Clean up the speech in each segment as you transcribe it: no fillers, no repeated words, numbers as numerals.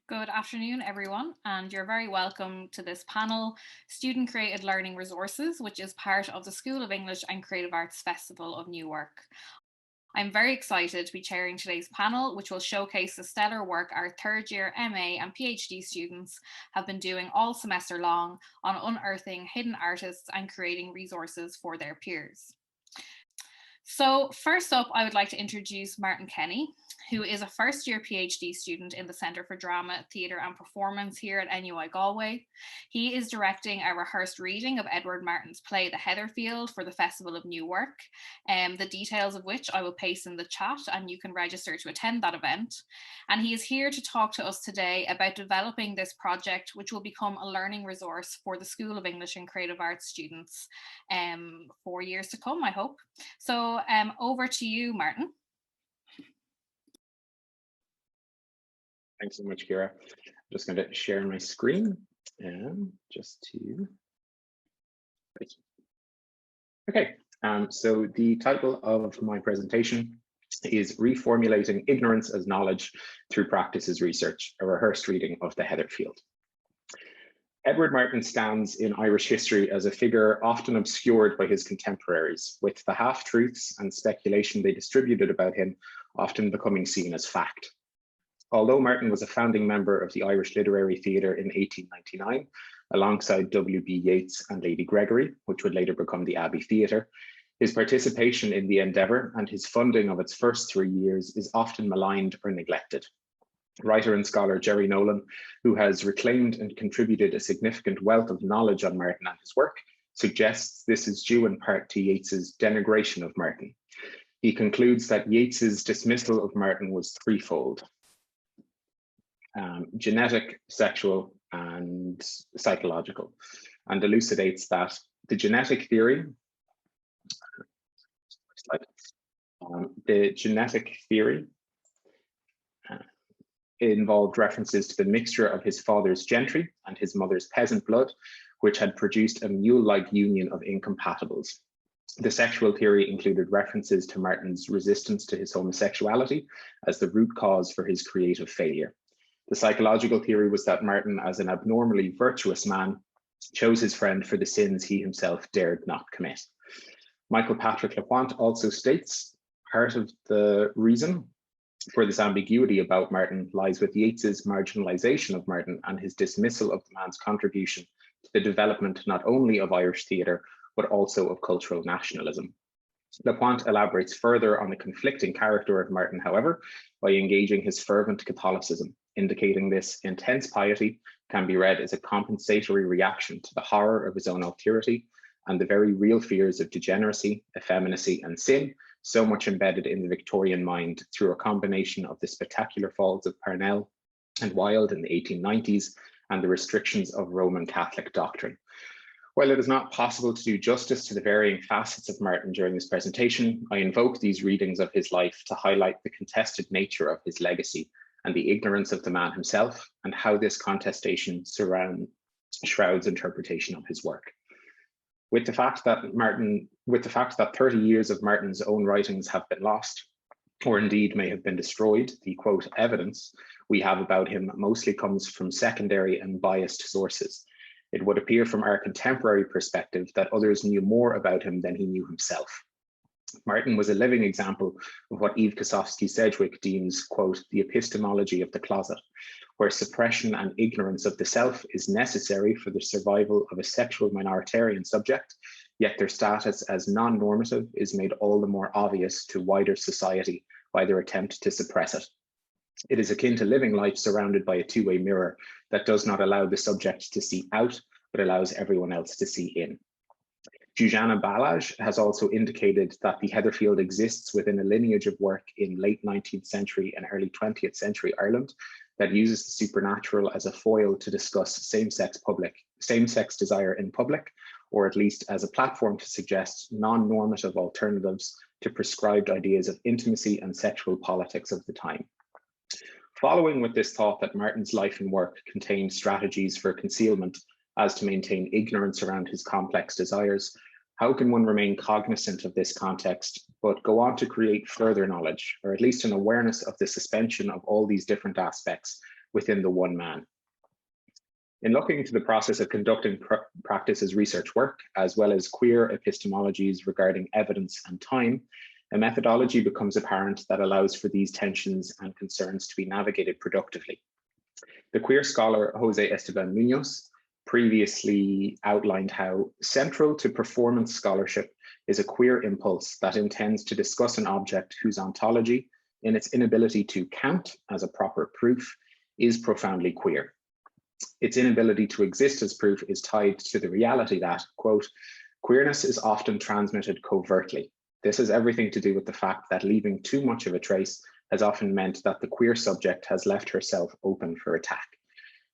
Good afternoon, everyone, and you're very welcome to this panel, Student Created Learning Resources, which is part of the School of English and Creative Arts Festival of Newark. I'm very excited to be chairing today's panel, which will showcase the stellar work our third year MA and PhD students have been doing all semester long on unearthing hidden artists and creating resources for their peers. So first up, I would like to introduce Martin Kenny, who is a first-year PhD student in the Centre for Drama, Theatre and Performance here at NUI Galway. He is directing a rehearsed reading of Edward Martin's play The Heatherfield for the Festival of Newark, the details of which I will paste in the chat and you can register to attend that event. And he is here to talk to us today about developing this project, which will become a learning resource for the School of English and Creative Arts students for years to come, I hope. So over to you, Martin. Thanks so much, Ciara. I'm just going to share my screen and just to. Okay, so the title of my presentation is Reformulating Ignorance as Knowledge Through Practice as Research, a rehearsed reading of The Heatherfield. Edward Martin stands in Irish history as a figure often obscured by his contemporaries, with the half-truths and speculation they distributed about him often becoming seen as fact. Although Martin was a founding member of the Irish Literary Theatre in 1899, alongside W.B. Yeats and Lady Gregory, which would later become the Abbey Theatre, his participation in the endeavour and his funding of its first 3 years is often maligned or neglected. Writer and scholar Jerry Nolan, who has reclaimed and contributed a significant wealth of knowledge on Martin and his work, suggests this is due in part to Yeats's denigration of Martin. He concludes that Yeats's dismissal of Martin was threefold: genetic, sexual, and psychological, and elucidates that the genetic theory, involved references to the mixture of his father's gentry and his mother's peasant blood, which had produced a mule-like union of incompatibles. The sexual theory included references to Martin's resistance to his homosexuality as the root cause for his creative failure. The psychological theory was that Martin, as an abnormally virtuous man, chose his friend for the sins he himself dared not commit. Michael Patrick LaPointe also states, part of the reason for this ambiguity about Martin lies with Yeats's marginalization of Martin and his dismissal of the man's contribution to the development not only of Irish theatre, but also of cultural nationalism. LaPointe elaborates further on the conflicting character of Martin, however, by engaging his fervent Catholicism, indicating this intense piety can be read as a compensatory reaction to the horror of his own alterity and the very real fears of degeneracy, effeminacy, and sin, so much embedded in the Victorian mind through a combination of the spectacular falls of Parnell and Wilde in the 1890s and the restrictions of Roman Catholic doctrine. While it is not possible to do justice to the varying facets of Martin during this presentation, I invoke these readings of his life to highlight the contested nature of his legacy and the ignorance of the man himself, and how this contestation shrouds interpretation of his work. With the fact that 30 years of Martin's own writings have been lost, or indeed may have been destroyed, the quote evidence we have about him mostly comes from secondary and biased sources. It would appear from our contemporary perspective that others knew more about him than he knew himself. Martin was a living example of what Eve Kosofsky-Sedgwick deems, quote, the epistemology of the closet, where suppression and ignorance of the self is necessary for the survival of a sexual minoritarian subject, yet their status as non-normative is made all the more obvious to wider society by their attempt to suppress it. It is akin to living life surrounded by a two-way mirror that does not allow the subject to see out, but allows everyone else to see in. Zsuzsanna Balázs has also indicated that the Heatherfield exists within a lineage of work in late 19th century and early 20th century Ireland that uses the supernatural as a foil to discuss same-sex desire in public, or at least as a platform to suggest non-normative alternatives to prescribed ideas of intimacy and sexual politics of the time. Following with this thought that Martin's life and work contained strategies for concealment as to maintain ignorance around his complex desires, how can one remain cognizant of this context, but go on to create further knowledge, or at least an awareness of the suspension of all these different aspects within the one man. In looking to the process of conducting practice as research work, as well as queer epistemologies regarding evidence and time, a methodology becomes apparent that allows for these tensions and concerns to be navigated productively. The queer scholar Jose Esteban Munoz previously outlined how central to performance scholarship is a queer impulse that intends to discuss an object whose ontology, in its inability to count as a proper proof, is profoundly queer. Its inability to exist as proof is tied to the reality that, quote, queerness is often transmitted covertly. This has everything to do with the fact that leaving too much of a trace has often meant that the queer subject has left herself open for attack.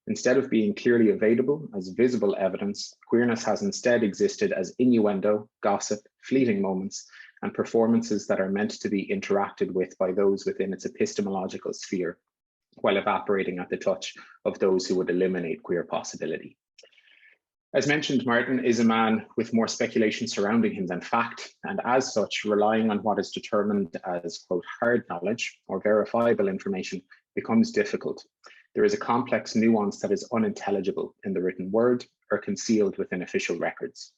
Instead of being clearly available as visible evidence, queerness has instead existed as innuendo, gossip, fleeting moments, and performances that are meant to be interacted with by those within its epistemological sphere, while evaporating at the touch of those who would eliminate queer possibility. As mentioned, Martin is a man with more speculation surrounding him than fact, and as such, relying on what is determined as, quote, hard knowledge or verifiable information becomes difficult. There is a complex nuance that is unintelligible in the written word or concealed within official records.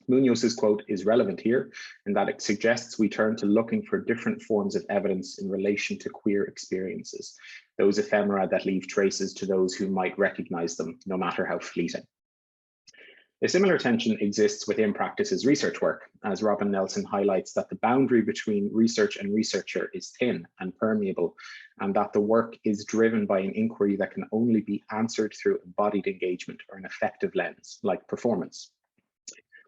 Munoz's quote is relevant here in that it suggests we turn to looking for different forms of evidence in relation to queer experiences, those ephemera that leave traces to those who might recognize them, no matter how fleeting. A similar tension exists within practice as research work, as Robin Nelson highlights that the boundary between research and researcher is thin and permeable, and that the work is driven by an inquiry that can only be answered through embodied engagement or an effective lens, like performance.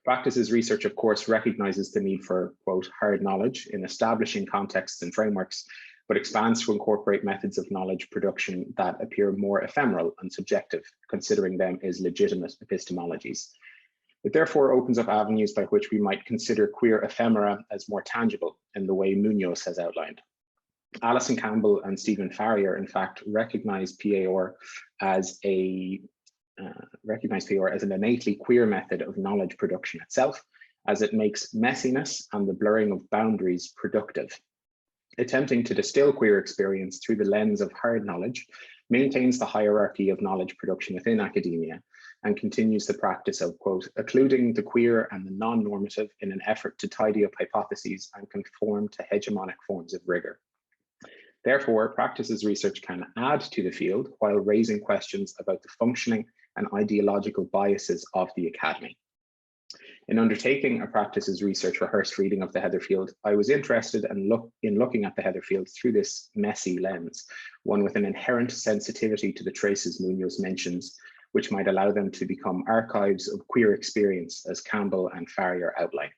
Practice as research, of course, recognizes the need for, quote, hard knowledge in establishing contexts and frameworks, but expands to incorporate methods of knowledge production that appear more ephemeral and subjective, considering them as legitimate epistemologies. It therefore opens up avenues by which we might consider queer ephemera as more tangible in the way Munoz has outlined. Alison Campbell and Stephen Farrier, in fact, recognize PAR as an innately queer method of knowledge production itself, as it makes messiness and the blurring of boundaries productive. Attempting to distill queer experience through the lens of hard knowledge maintains the hierarchy of knowledge production within academia and continues the practice of, quote, occluding the queer and the non-normative in an effort to tidy up hypotheses and conform to hegemonic forms of rigor. Therefore, practice as research can add to the field while raising questions about the functioning and ideological biases of the academy. In undertaking a practice as research rehearsed reading of the Heatherfield, I was interested in looking at the Heatherfield through this messy lens, one with an inherent sensitivity to the traces Munoz mentions, which might allow them to become archives of queer experience, as Campbell and Farrier outline.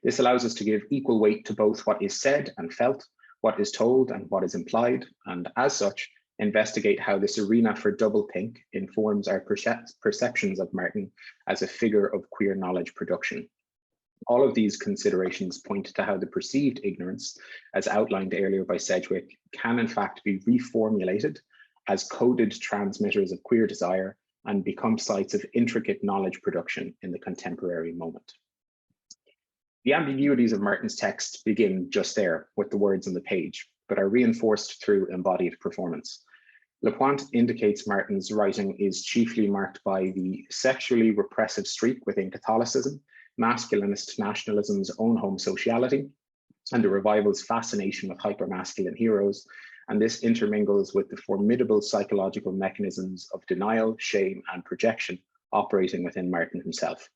This allows us to give equal weight to both what is said and felt, what is told and what is implied, and as such, investigate how this arena for doublethink informs our perceptions of Martin as a figure of queer knowledge production. All of these considerations point to how the perceived ignorance, as outlined earlier by Sedgwick, can in fact be reformulated as coded transmitters of queer desire and become sites of intricate knowledge production in the contemporary moment. The ambiguities of Martin's text begin just there with the words on the page, but are reinforced through embodied performance. Lepointe indicates Martin's writing is chiefly marked by the sexually repressive streak within Catholicism, masculinist nationalism's own home sociality, and the revival's fascination with hypermasculine heroes, and this intermingles with the formidable psychological mechanisms of denial, shame, and projection operating within Martin himself.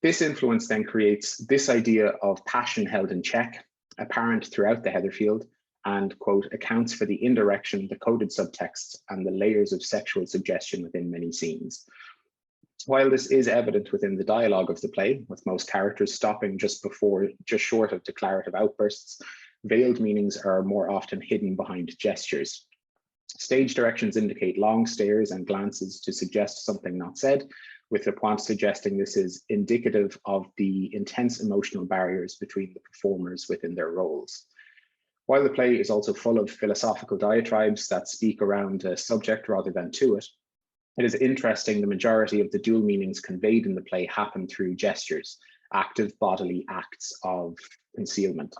This influence then creates this idea of passion held in check, apparent throughout the Heatherfield, and, quote, accounts for the indirection, the coded subtexts, and the layers of sexual suggestion within many scenes. While this is evident within the dialogue of the play, with most characters stopping just short of declarative outbursts, veiled meanings are more often hidden behind gestures. Stage directions indicate long stares and glances to suggest something not said, with Lepointe suggesting this is indicative of the intense emotional barriers between the performers within their roles. While the play is also full of philosophical diatribes that speak around a subject rather than to it, it is interesting the majority of the dual meanings conveyed in the play happen through gestures, active bodily acts of concealment.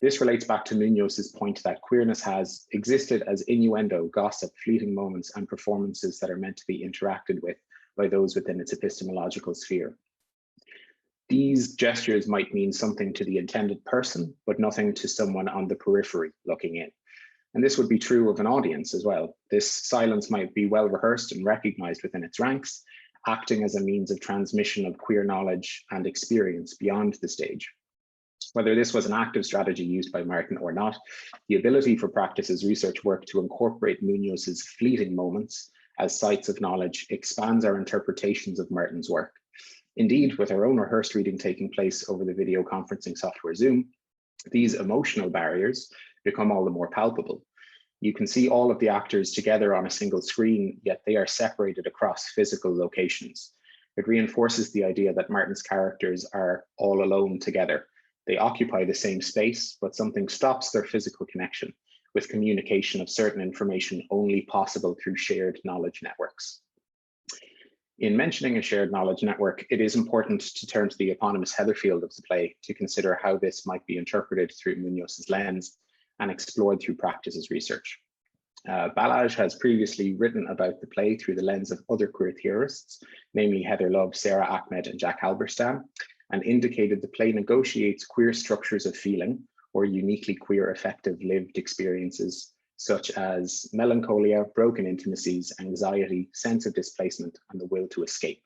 This relates back to Munoz's point that queerness has existed as innuendo, gossip, fleeting moments, and performances that are meant to be interacted with by those within its epistemological sphere. These gestures might mean something to the intended person, but nothing to someone on the periphery looking in. And this would be true of an audience as well. This silence might be well rehearsed and recognized within its ranks, acting as a means of transmission of queer knowledge and experience beyond the stage. Whether this was an active strategy used by Martin or not, the ability for Practice's research work to incorporate Munoz's fleeting moments as sites of knowledge expands our interpretations of Martin's work. Indeed, with our own rehearsed reading taking place over the video conferencing software Zoom, these emotional barriers become all the more palpable. You can see all of the actors together on a single screen, yet they are separated across physical locations. It reinforces the idea that Martin's characters are all alone together. They occupy the same space, but something stops their physical connection, with communication of certain information only possible through shared knowledge networks. In mentioning a shared knowledge network, it is important to turn to the eponymous Heatherfield of the play to consider how this might be interpreted through Munoz's lens and explored through Practice's research. Balazs has previously written about the play through the lens of other queer theorists, namely Heather Love, Ciara Ahmed, and Jack Halberstam, and indicated the play negotiates queer structures of feeling or uniquely queer affective lived experiences, such as melancholia, broken intimacies, anxiety, sense of displacement, and the will to escape.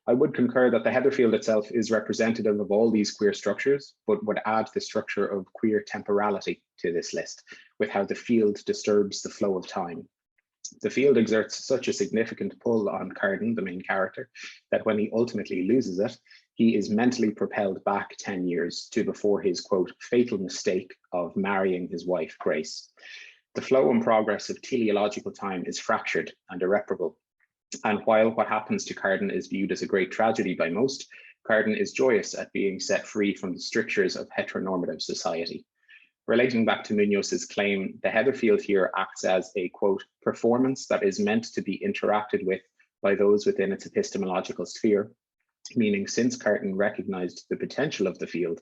I would concur that the Heatherfield itself is representative of all these queer structures, but would add the structure of queer temporality to this list, with how the field disturbs the flow of time. The field exerts such a significant pull on Carden, the main character, that when he ultimately loses it, he is mentally propelled back 10 years to before his, quote, fatal mistake of marrying his wife, Grace. The flow and progress of teleological time is fractured and irreparable. And while what happens to Carden is viewed as a great tragedy by most, Carden is joyous at being set free from the strictures of heteronormative society. Relating back to Munoz's claim, the Heatherfield here acts as a, quote, performance that is meant to be interacted with by those within its epistemological sphere, meaning since Carden recognized the potential of the field,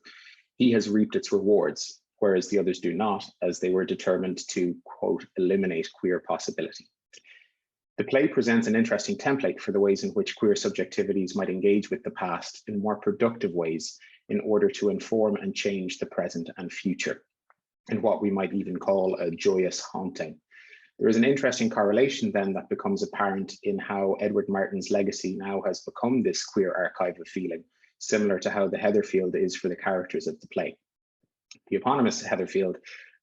he has reaped its rewards, whereas the others do not, as they were determined to, quote, eliminate queer possibility. The play presents an interesting template for the ways in which queer subjectivities might engage with the past in more productive ways in order to inform and change the present and future, in what we might even call a joyous haunting. There is an interesting correlation then that becomes apparent in how Edward Martin's legacy now has become this queer archive of feeling, similar to how the Heatherfield is for the characters of the play. The eponymous Heatherfield,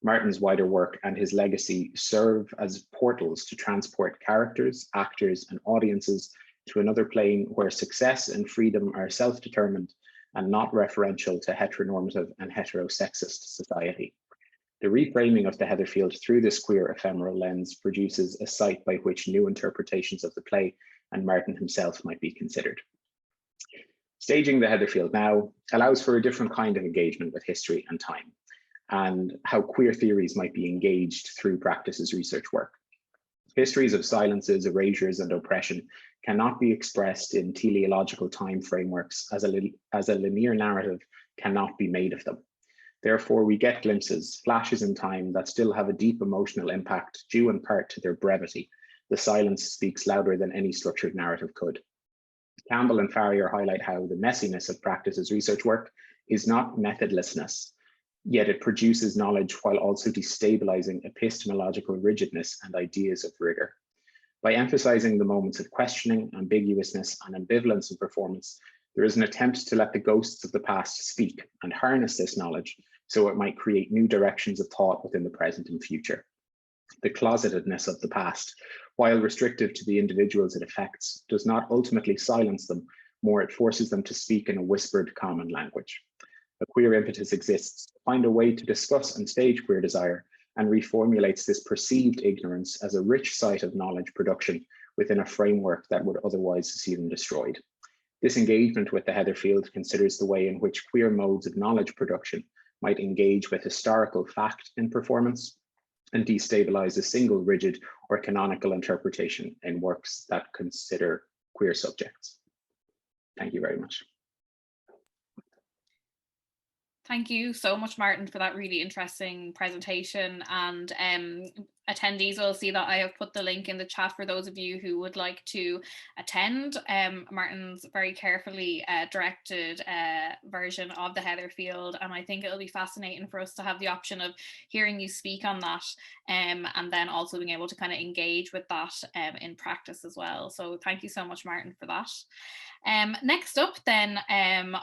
Martin's wider work and his legacy serve as portals to transport characters, actors, and audiences to another plane where success and freedom are self-determined and not referential to heteronormative and heterosexist society. The reframing of the Heatherfield through this queer ephemeral lens produces a site by which new interpretations of the play and Martin himself might be considered. Staging the Heatherfield now allows for a different kind of engagement with history and time, and how queer theories might be engaged through Practice's research work. Histories of silences, erasures, and oppression cannot be expressed in teleological time frameworks as a linear narrative cannot be made of them. Therefore, we get glimpses, flashes in time that still have a deep emotional impact due in part to their brevity. The silence speaks louder than any structured narrative could. Campbell and Farrier highlight how the messiness of Practice's research work is not methodlessness, yet it produces knowledge while also destabilizing epistemological rigidness and ideas of rigor. By emphasizing the moments of questioning, ambiguousness, and ambivalence in performance, there is an attempt to let the ghosts of the past speak and harness this knowledge so it might create new directions of thought within the present and future. The closetedness of the past, while restrictive to the individuals it affects, does not ultimately silence them, more it forces them to speak in a whispered common language. A queer impetus exists to find a way to discuss and stage queer desire and reformulates this perceived ignorance as a rich site of knowledge production within a framework that would otherwise see them destroyed. This engagement with the Heatherfield considers the way in which queer modes of knowledge production might engage with historical fact in performance and destabilize a single rigid or canonical interpretation in works that consider queer subjects. Thank you very much. Thank you so much, Martin, for that really interesting presentation. And attendees will see that I have put the link in the chat for those of you who would like to attend. Martin's very carefully directed version of the Heatherfield, and I think it'll be fascinating for us to have the option of hearing you speak on that, and then also being able to kind of engage with that in practice as well. So thank you so much, Martin, for that. Next up then,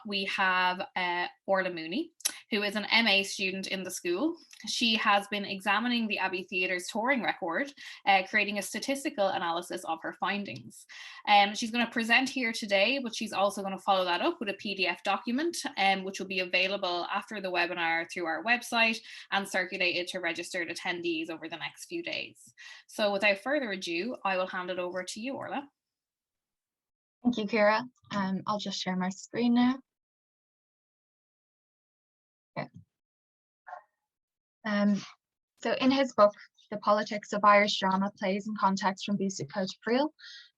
we have Orla Mooney, who is an MA student in the school. She has been examining the Abbey Theatre's touring record, creating a statistical analysis of her findings. She's going to present here today, but she's also going to follow that up with a PDF document, which will be available after the webinar through our website and circulated to registered attendees over the next few days. So without further ado, I will hand it over to you, Orla. Thank you, Ciara. I'll just share my screen now. Okay. So in his book, The Politics of Irish Drama, Plays and Context from Búsca to Friel,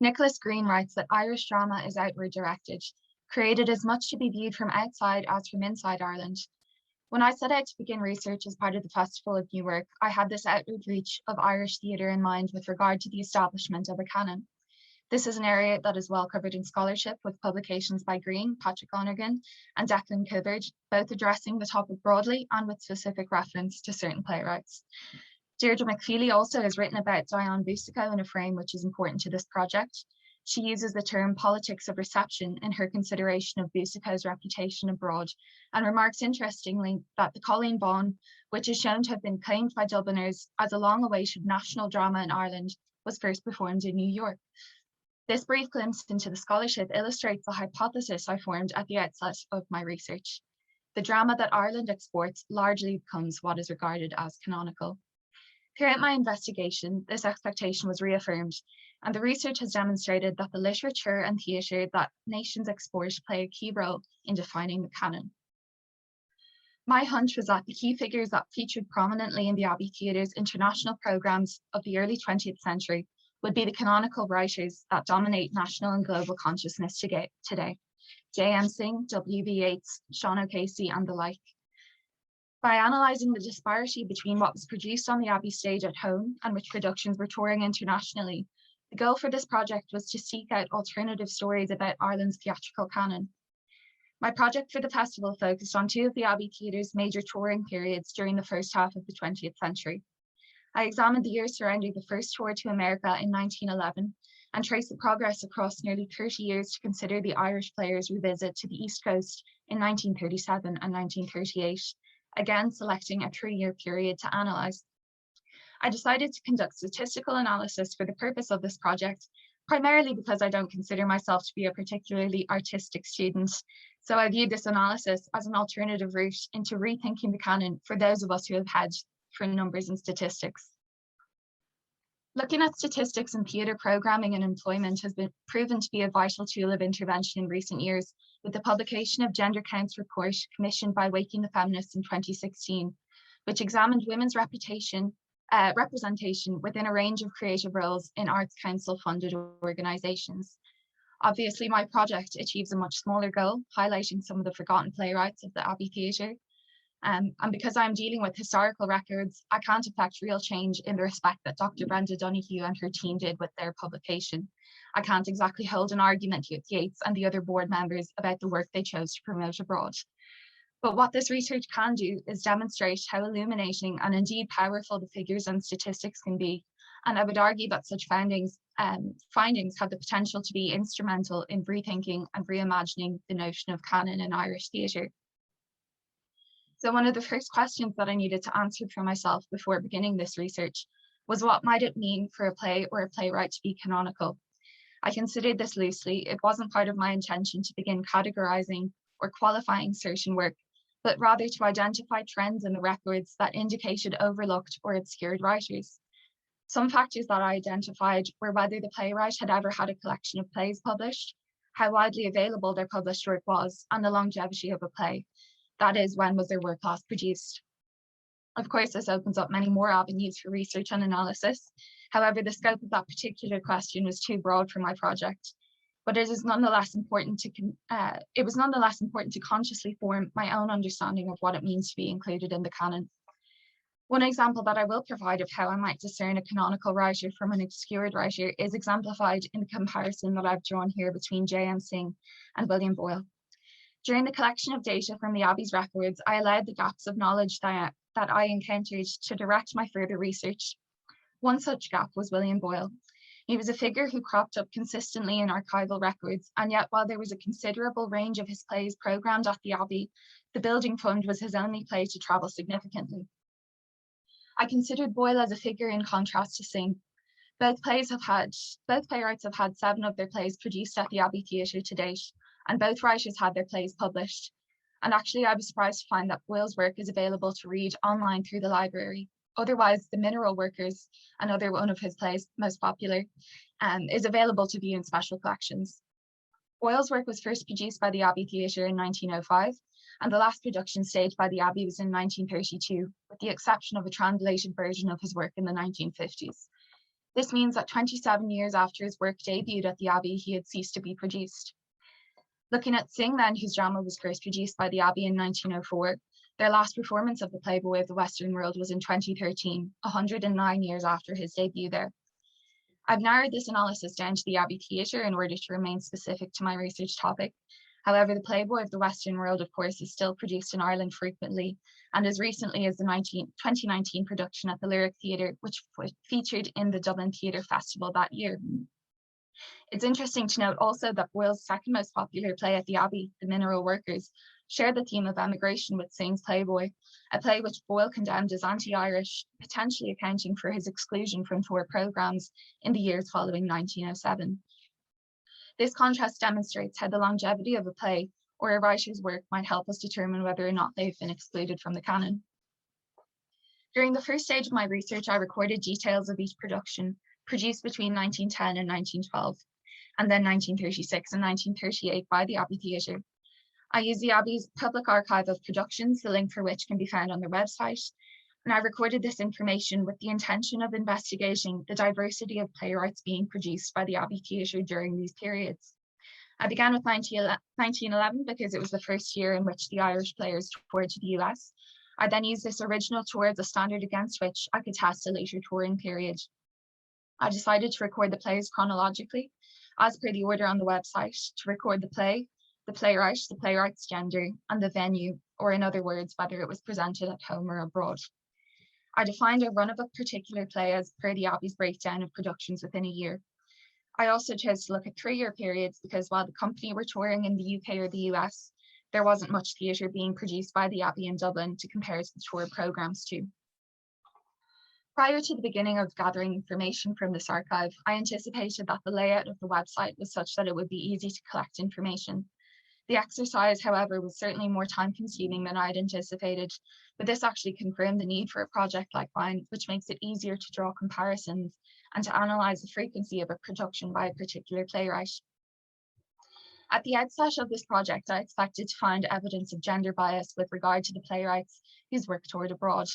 Nicholas Green writes that Irish drama is outward directed, created as much to be viewed from outside as from inside Ireland. When I set out to begin research as part of the Festival of New Work, I had this outward reach of Irish theatre in mind with regard to the establishment of a canon. This is an area that is well covered in scholarship, with publications by Green, Patrick Lonergan, and Declan Cuthard, both addressing the topic broadly and with specific reference to certain playwrights. Deirdre McFeely also has written about Diane Búsca in a frame which is important to this project. She uses the term politics of reception in her consideration of Búsca's reputation abroad, and remarks interestingly that the Colleen Bawn, which is shown to have been claimed by Dubliners as a long-awaited national drama in Ireland, was first performed in New York. This brief glimpse into the scholarship illustrates the hypothesis I formed at the outset of my research. The drama that Ireland exports largely becomes what is regarded as canonical. Throughout my investigation, this expectation was reaffirmed, and the research has demonstrated that the literature and theatre that nations export play a key role in defining the canon. My hunch was that the key figures that featured prominently in the Abbey Theatre's international programmes of the early 20th century would be the canonical writers that dominate national and global consciousness today. J.M. Singh, W.B. Yeats, Sean O'Casey, and the like. By analysing the disparity between what was produced on the Abbey stage at home and which productions were touring internationally, the goal for this project was to seek out alternative stories about Ireland's theatrical canon. My project for the festival focused on two of the Abbey Theatre's major touring periods during the first half of the 20th century. I examined the years surrounding the first tour to America in 1911 and traced the progress across nearly 30 years to consider the Irish players' revisit to the East Coast in 1937 and 1938, again selecting a 3-year period to analyse. I decided to conduct statistical analysis for the purpose of this project, primarily because I don't consider myself to be a particularly artistic student, so I viewed this analysis as an alternative route into rethinking the canon for those of us who have had for numbers and statistics. Looking at statistics in theatre programming and employment has been proven to be a vital tool of intervention in recent years, with the publication of Gender Counts report commissioned by Waking the Feminists in 2016, which examined women's representation within a range of creative roles in Arts Council funded organisations. Obviously, my project achieves a much smaller goal, highlighting some of the forgotten playwrights of the Abbey Theatre. And because I'm dealing with historical records, I can't affect real change in the respect that Dr. Brenda Donoghue and her team did with their publication. I can't exactly hold an argument with Yeats and the other board members about the work they chose to promote abroad. But what this research can do is demonstrate how illuminating and indeed powerful the figures and statistics can be. And I would argue that such findings have the potential to be instrumental in rethinking and reimagining the notion of canon in Irish theatre. So one of the first questions that I needed to answer for myself before beginning this research was, what might it mean for a play or a playwright to be canonical? I considered this loosely. It wasn't part of my intention to begin categorizing or qualifying certain work, but rather to identify trends in the records that indicated overlooked or obscured writers. Some factors that I identified were whether the playwright had ever had a collection of plays published, how widely available their published work was, and the longevity of a play. That is, when was their work last produced? Of course, this opens up many more avenues for research and analysis. However, the scope of that particular question was too broad for my project. but it was nonetheless important to consciously form my own understanding of what it means to be included in the canon. One example that I will provide of how I might discern a canonical writer from an obscured writer is exemplified in the comparison that I've drawn here between J.M. Singh and William Boyle. During the collection of data from the Abbey's records, I allowed the gaps of knowledge that I encountered to direct my further research. One such gap was William Boyle. He was a figure who cropped up consistently in archival records, and yet while there was a considerable range of his plays programmed at the Abbey, the Building Fund was his only play to travel significantly. I considered Boyle as a figure in contrast to Singh. Both playwrights have had 7 of their plays produced at the Abbey Theatre to date, and both writers had their plays published. And actually, I was surprised to find that Boyle's work is available to read online through the library. Otherwise, The Mineral Workers, another one of his plays, most popular, is available to view in special collections. Boyle's work was first produced by the Abbey Theatre in 1905, and the last production staged by the Abbey was in 1932, with the exception of a translated version of his work in the 1950s. This means that 27 years after his work debuted at the Abbey, he had ceased to be produced. Looking at Singh then, whose drama was first produced by the Abbey in 1904, their last performance of the Playboy of the Western World was in 2013, 109 years after his debut there. I've narrowed this analysis down to the Abbey Theatre in order to remain specific to my research topic. However, the Playboy of the Western World, of course, is still produced in Ireland frequently, and as recently as the 2019 production at the Lyric Theatre, which featured in the Dublin Theatre Festival that year. It's interesting to note also that Boyle's second most popular play at the Abbey, The Mineral Workers, shared the theme of emigration with Singh's Playboy, a play which Boyle condemned as anti-Irish, potentially accounting for his exclusion from tour programmes in the years following 1907. This contrast demonstrates how the longevity of a play or a writer's work might help us determine whether or not they've been excluded from the canon. During the first stage of my research, I recorded details of each production produced between 1910 and 1912, and then 1936 and 1938 by the Abbey Theatre. I used the Abbey's public archive of productions, the link for which can be found on their website, and I recorded this information with the intention of investigating the diversity of playwrights being produced by the Abbey Theatre during these periods. I began with 1911 because it was the first year in which the Irish players toured to the US. I then used this original tour as a standard against which I could test a later touring period. I decided to record the plays chronologically, as per the order on the website, to record the play, the playwright, the playwright's gender, and the venue, or in other words, whether it was presented at home or abroad. I defined a run of a particular play as per the Abbey's breakdown of productions within a year. I also chose to look at 3-year periods because while the company were touring in the UK or the US, there wasn't much theatre being produced by the Abbey in Dublin to compare the tour programmes to. Prior to the beginning of gathering information from this archive, I anticipated that the layout of the website was such that it would be easy to collect information. The exercise, however, was certainly more time-consuming than I had anticipated, but this actually confirmed the need for a project like mine, which makes it easier to draw comparisons and to analyse the frequency of a production by a particular playwright. At the outset of this project, I expected to find evidence of gender bias with regard to the playwrights whose work toured abroad.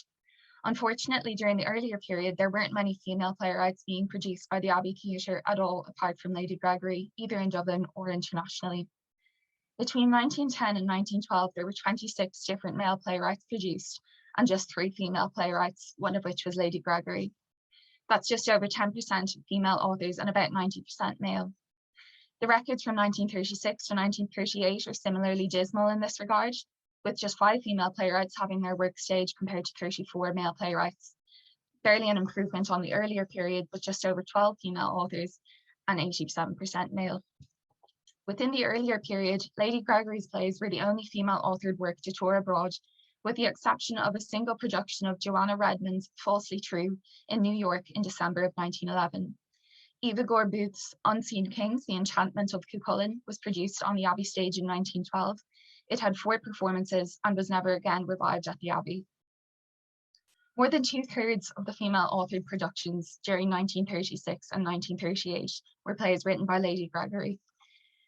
Unfortunately, during the earlier period, there weren't many female playwrights being produced by the Abbey Theatre at all, apart from Lady Gregory, either in Dublin or internationally. Between 1910 and 1912, there were 26 different male playwrights produced, and just 3 female playwrights, one of which was Lady Gregory. That's just over 10% of female authors and about 90% male. The records from 1936 to 1938 are similarly dismal in this regard, with just 5 female playwrights having their work staged compared to 34 male playwrights. Barely an improvement on the earlier period, but just over 12 female authors and 87% male. Within the earlier period, Lady Gregory's plays were the only female-authored work to tour abroad, with the exception of a single production of Joanna Redmond's Falsely True in New York in December of 1911. Eva Gore Booth's Unseen Kings, The Enchantment of Cuchulainn, was produced on the Abbey stage in 1912. It had 4 performances and was never again revived at the Abbey. More than 2/3 of the female-authored productions during 1936 and 1938 were plays written by Lady Gregory.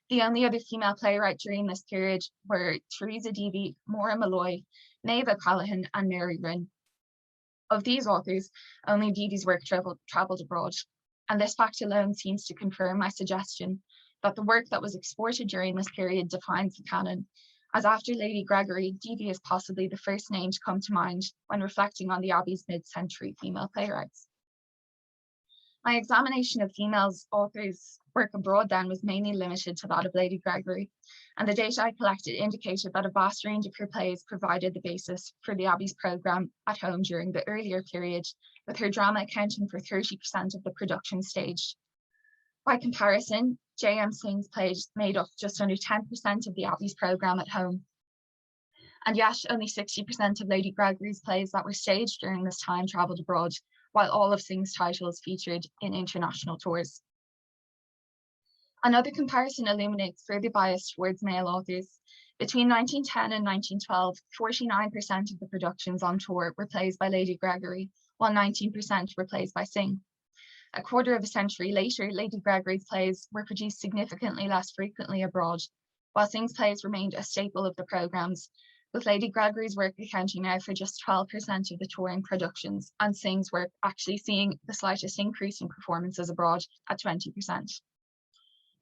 The only other female playwright during this period were Theresa Deevy, Maura Malloy, Maeve O'Callaghan, and Mary Rynne. Of these authors, only Deevy's work travelled abroad, and this fact alone seems to confirm my suggestion that the work that was exported during this period defines the canon, as after Lady Gregory, Davy is possibly the first name to come to mind when reflecting on the Abbey's mid-century female playwrights. My examination of female authors' work abroad then was mainly limited to that of Lady Gregory, and the data I collected indicated that a vast range of her plays provided the basis for the Abbey's programme at home during the earlier period, with her drama accounting for 30% of the production staged. By comparison, J.M. Singh's plays made up just under 10% of the Abbey's programme at home, and yet only 60% of Lady Gregory's plays that were staged during this time travelled abroad, while all of Singh's titles featured in international tours. Another comparison illuminates further bias towards male authors. Between 1910 and 1912, 49% of the productions on tour were plays by Lady Gregory, while 19% were plays by Singh. A quarter of a century later, Lady Gregory's plays were produced significantly less frequently abroad, while Singh's plays remained a staple of the programmes, with Lady Gregory's work accounting now for just 12% of the touring productions, and Singh's work actually seeing the slightest increase in performances abroad at 20%.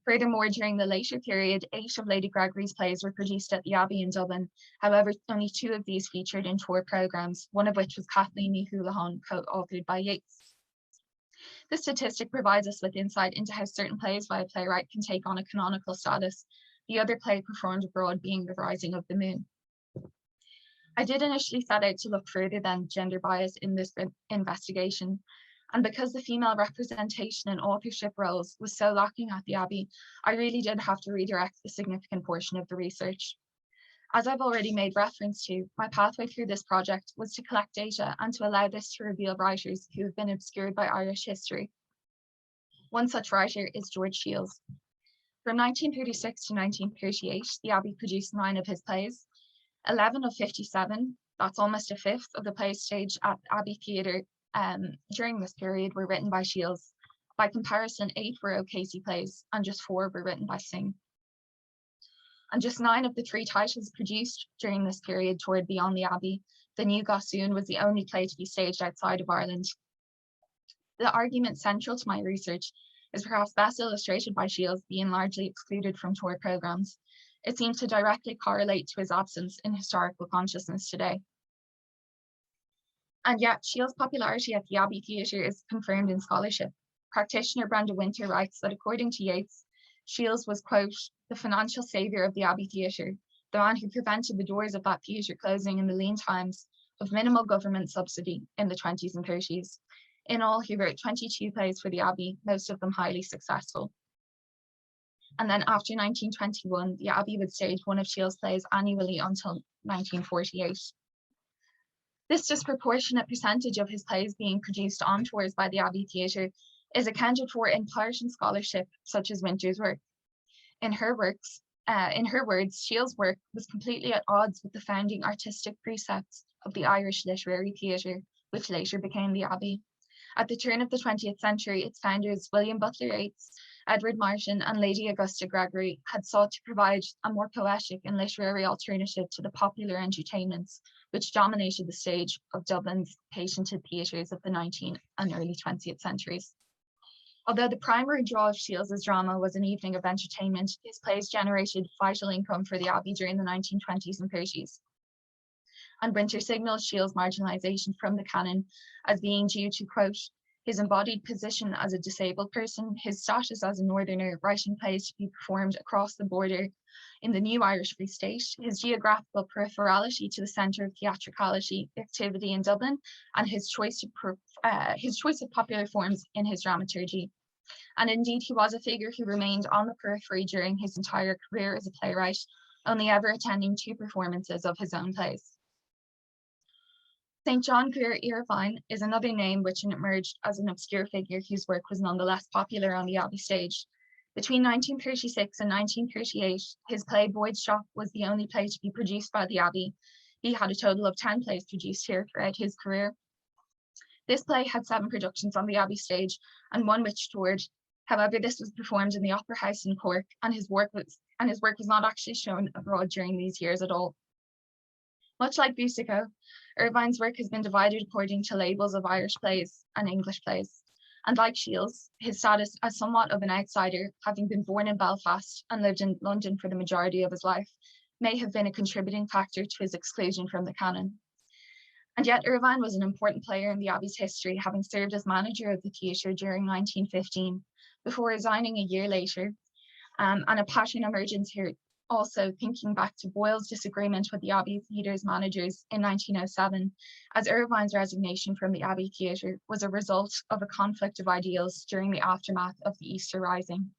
Furthermore, during the later period, 8 of Lady Gregory's plays were produced at the Abbey in Dublin. However, only 2 of these featured in tour programmes, one of which was Kathleen Ní Houlihan, co-authored by Yeats. This statistic provides us with insight into how certain plays by a playwright can take on a canonical status, the other play performed abroad being The Rising of the Moon. I did initially set out to look further than gender bias in this investigation, and because the female representation in authorship roles was so lacking at the Abbey, I really did have to redirect a significant portion of the research. As I've already made reference to, my pathway through this project was to collect data and to allow this to reveal writers who have been obscured by Irish history. One such writer is George Shiels. From 1936 to 1938, the Abbey produced 9 of his plays. 11 of 57, that's almost a fifth of the plays staged at Abbey Theatre during this period were written by Shiels. By comparison, 8 were O'Casey plays and just 4 were written by Singh. And just 9 of the 3 titles produced during this period toured beyond the Abbey. The New Gossoon was the only play to be staged outside of Ireland. The argument central to my research is perhaps best illustrated by Shiels being largely excluded from tour programmes. It seems to directly correlate to his absence in historical consciousness today. And yet, Shiels' popularity at the Abbey Theatre is confirmed in scholarship. Practitioner Brenda Winter writes that according to Yeats, Shiels was, quote, the financial saviour of the Abbey Theatre, the man who prevented the doors of that theatre closing in the lean times of minimal government subsidy in the 20s and 30s. In all, he wrote 22 plays for the Abbey, most of them highly successful. And then after 1921, the Abbey would stage one of Shiels' plays annually until 1948. This disproportionate percentage of his plays being produced on tours by the Abbey Theatre is accounted for in part in scholarship, such as Winter's work. In her words, Shiels' work was completely at odds with the founding artistic precepts of the Irish literary theatre, which later became the Abbey. At the turn of the 20th century, its founders, William Butler Yeats, Edward Martin, and Lady Augusta Gregory, had sought to provide a more poetic and literary alternative to the popular entertainments which dominated the stage of Dublin's patented theatres of the 19th and early 20th centuries. Although the primary draw of Shiels' drama was an evening of entertainment, his plays generated vital income for the Abbey during the 1920s and 30s. And Winter signals Shiels' marginalisation from the canon as being due to, quote, his embodied position as a disabled person, his status as a northerner writing plays to be performed across the border in the new Irish Free State, his geographical peripherality to the centre of theatricality activity in Dublin, and his choice of popular forms in his dramaturgy. And indeed, he was a figure who remained on the periphery during his entire career as a playwright, only ever attending 2 performances of his own plays. St. John Greer Irvine is another name which emerged as an obscure figure whose work was nonetheless popular on the Abbey stage. Between 1936 and 1938, his play Boyd's Shop was the only play to be produced by the Abbey. He had a total of 10 plays produced here throughout his career. This play had 7 productions on the Abbey stage and 1 which toured. However, this was performed in the Opera House in Cork, and his work was not actually shown abroad during these years at all. Much like Boucicault, Irvine's work has been divided according to labels of Irish plays and English plays. and like Shields, his status as somewhat of an outsider, having been born in Belfast and lived in London for the majority of his life, may have been a contributing factor to his exclusion from the canon. And yet Irvine was an important player in the Abbey's history, having served as manager of the theatre during 1915, before resigning a year later. And a pattern emerges here also, thinking back to Boyle's disagreement with the Abbey Theatre's managers in 1907, as Irvine's resignation from the Abbey Theatre was a result of a conflict of ideals during the aftermath of the Easter Rising.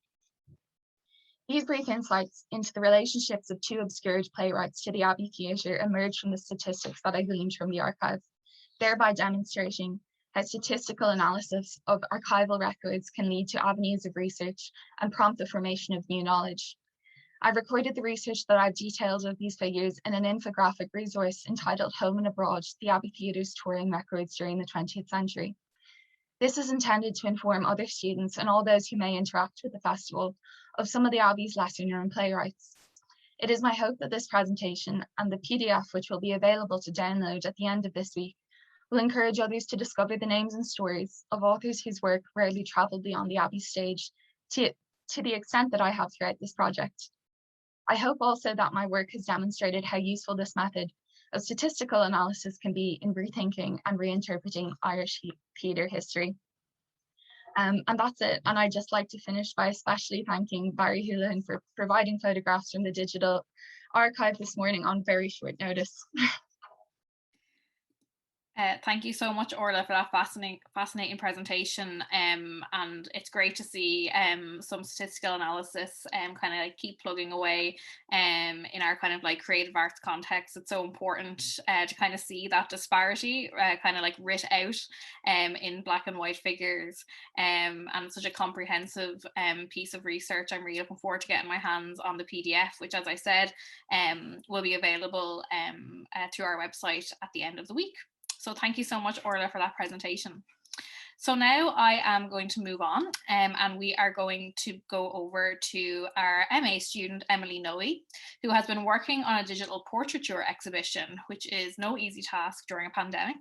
These brief insights into the relationships of two obscured playwrights to the Abbey Theatre emerged from the statistics that I gleaned from the archive, thereby demonstrating how statistical analysis of archival records can lead to avenues of research and prompt the formation of new knowledge. I've recorded the research that I've detailed of these figures in an infographic resource entitled Home and Abroad, the Abbey Theatre's touring records during the 20th century. This is intended to inform other students and all those who may interact with the festival of some of the Abbey's lesser known playwrights. It is my hope that this presentation and the PDF, which will be available to download at the end of this week, will encourage others to discover the names and stories of authors whose work rarely travelled beyond the Abbey stage to the extent that I have throughout this project. I hope also that my work has demonstrated how useful this method of statistical analysis can be in rethinking and reinterpreting Irish theatre history. And that's it. And I'd just like to finish by especially thanking Barry Houlihan for providing photographs from the digital archive this morning on very short notice. Thank you so much, Orla, for that fascinating presentation. And it's great to see some statistical analysis kind of like keep plugging away in our kind of like creative arts context. It's so important to kind of see that disparity kind of like writ out in black and white figures. And it's such a comprehensive piece of research. I'm really looking forward to getting my hands on the PDF, which, as I said, will be available through our website at the end of the week. So thank you so much, Orla, for that presentation. So now I am going to move on and we are going to go over to our MA student, Emily Noe, who has been working on a digital portraiture exhibition, which is no easy task during a pandemic.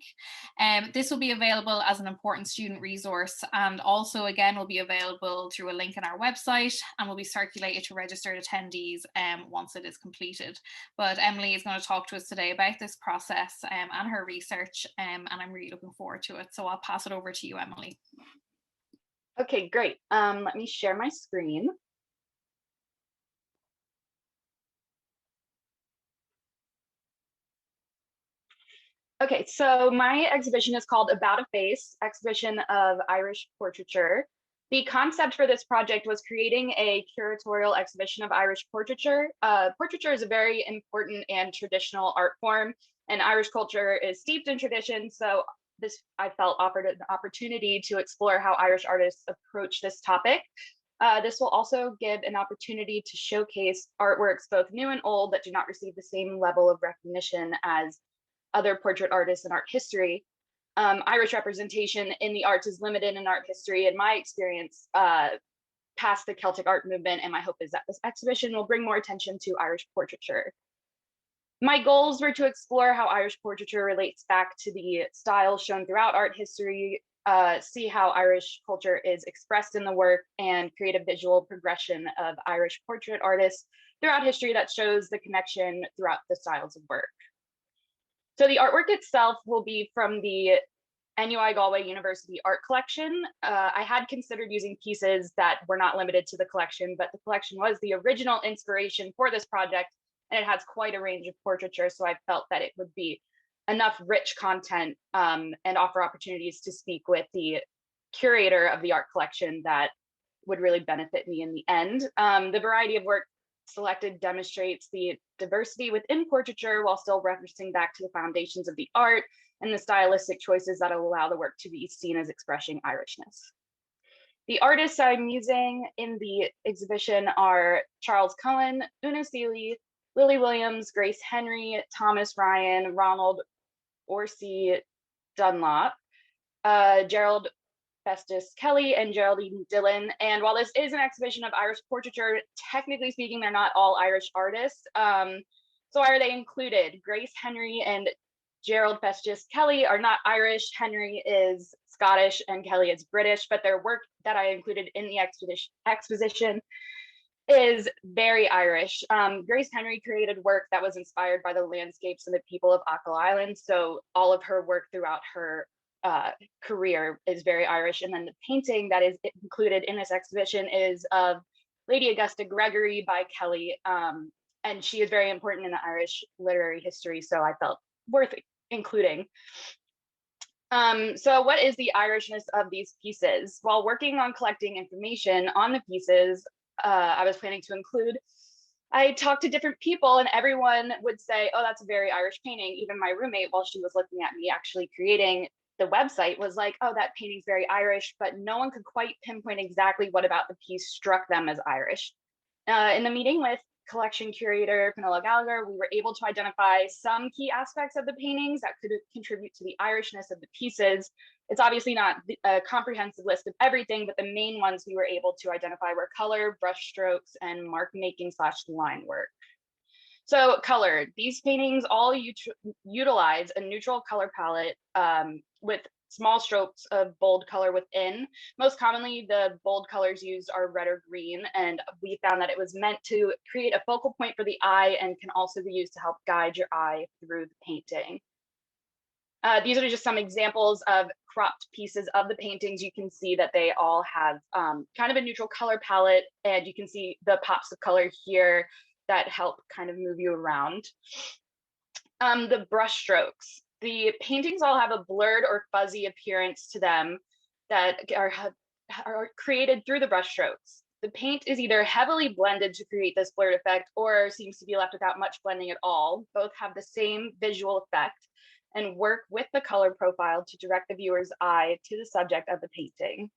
This will be available as an important student resource and also again will be available through a link on our website and will be circulated to registered attendees once it is completed. But Emily is going to talk to us today about this process and her research and I'm really looking forward to it. So I'll pass it over to you, Emily. Okay, great. Let me share my screen. Okay, so my exhibition is called About a Face, Exhibition of Irish Portraiture. The concept for this project was creating a curatorial exhibition of Irish portraiture. Portraiture is a very important and traditional art form, and Irish culture is steeped in tradition, so this, I felt, offered an opportunity to explore how Irish artists approach this topic. This will also give an opportunity to showcase artworks, both new and old, that do not receive the same level of recognition as other portrait artists in art history. Irish representation in the arts is limited in art history, in my experience, past the Celtic art movement, and my hope is that this exhibition will bring more attention to Irish portraiture. My goals were to explore how Irish portraiture relates back to the styles shown throughout art history, see how Irish culture is expressed in the work, and create a visual progression of Irish portrait artists throughout history that shows the connection throughout the styles of work. So the artwork itself will be from the NUI Galway University art collection. I had considered using pieces that were not limited to the collection, but the collection was the original inspiration for this project, and it has quite a range of portraiture, so I felt that it would be enough rich content and offer opportunities to speak with the curator of the art collection that would really benefit me in the end. The variety of work selected demonstrates the diversity within portraiture while still referencing back to the foundations of the art and the stylistic choices that allow the work to be seen as expressing Irishness. The artists I'm using in the exhibition are Charles Cohen, Una Seeley, Lily Williams, Grace Henry, Thomas Ryan, Ronald Orsi Dunlop, Gerald Festus Kelly, and Geraldine Dillon. And while this is an exhibition of Irish portraiture, technically speaking, they're not all Irish artists. So why are they included? Grace Henry and Gerald Festus Kelly are not Irish. Henry is Scottish and Kelly is British, but their work that I included in the exposition is very Irish. Grace Henry created work that was inspired by the landscapes and the people of Achill Island. So all of her work throughout her career is very Irish. And then the painting that is included in this exhibition is of Lady Augusta Gregory by Kelly. And she is very important in the Irish literary history. So I felt worth including. So what is the Irishness of these pieces? While working on collecting information on the pieces I was planning to include, I talked to different people and everyone would say, oh, that's a very Irish painting. Even my roommate, while she was looking at me actually creating the website, was like, oh, that painting's very Irish, but no one could quite pinpoint exactly what about the piece struck them as Irish. In the meeting with collection curator Finola Gallagher, we were able to identify some key aspects of the paintings that could contribute to the Irishness of the pieces. It's obviously not a comprehensive list of everything, but the main ones we were able to identify were color, brush strokes, and mark making / line work. So color, these paintings all utilize a neutral color palette with small strokes of bold color within. Most commonly, the bold colors used are red or green, and we found that it was meant to create a focal point for the eye and can also be used to help guide your eye through the painting. These are just some examples of cropped pieces of the paintings. You can see that they all have kind of a neutral color palette, and you can see the pops of color here that help kind of move you around. The brush strokes. The paintings all have a blurred or fuzzy appearance to them that are created through the brush strokes. The paint is either heavily blended to create this blurred effect or seems to be left without much blending at all. Both have the same visual effect and work with the color profile to direct the viewer's eye to the subject of the painting.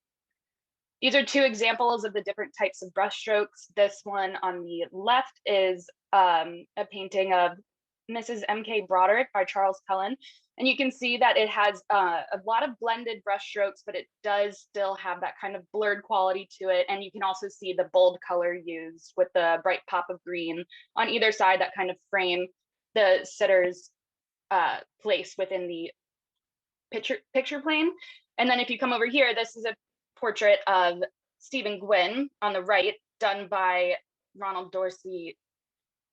These are two examples of the different types of brush strokes. This one on the left is a painting of Mrs. M.K. Broderick by Charles Cullen. And you can see that it has a lot of blended brush strokes, but it does still have that kind of blurred quality to it. And you can also see the bold color used with the bright pop of green on either side that kind of frame the sitter's place within the picture plane. And then if you come over here, this is a portrait of Stephen Gwynn on the right, done by Ronald Dorsey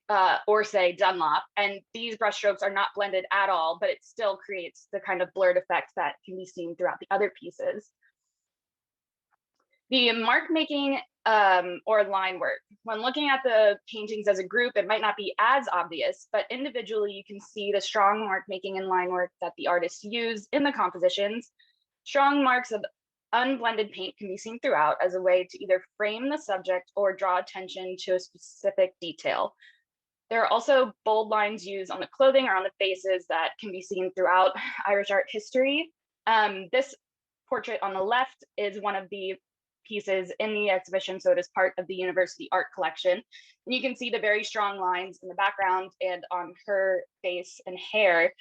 Orsay Dunlop, and these brushstrokes are not blended at all, but it still creates the kind of blurred effect that can be seen throughout the other pieces. The mark making or line work. When looking at the paintings as a group, it might not be as obvious, but individually you can see the strong mark making and line work that the artists use in the compositions. Strong marks of unblended paint can be seen throughout as a way to either frame the subject or draw attention to a specific detail. There are also bold lines used on the clothing or on the faces that can be seen throughout Irish art history. This portrait on the left is one of the pieces in the exhibition, so it is part of the university art collection. And you can see the very strong lines in the background and on her face and hair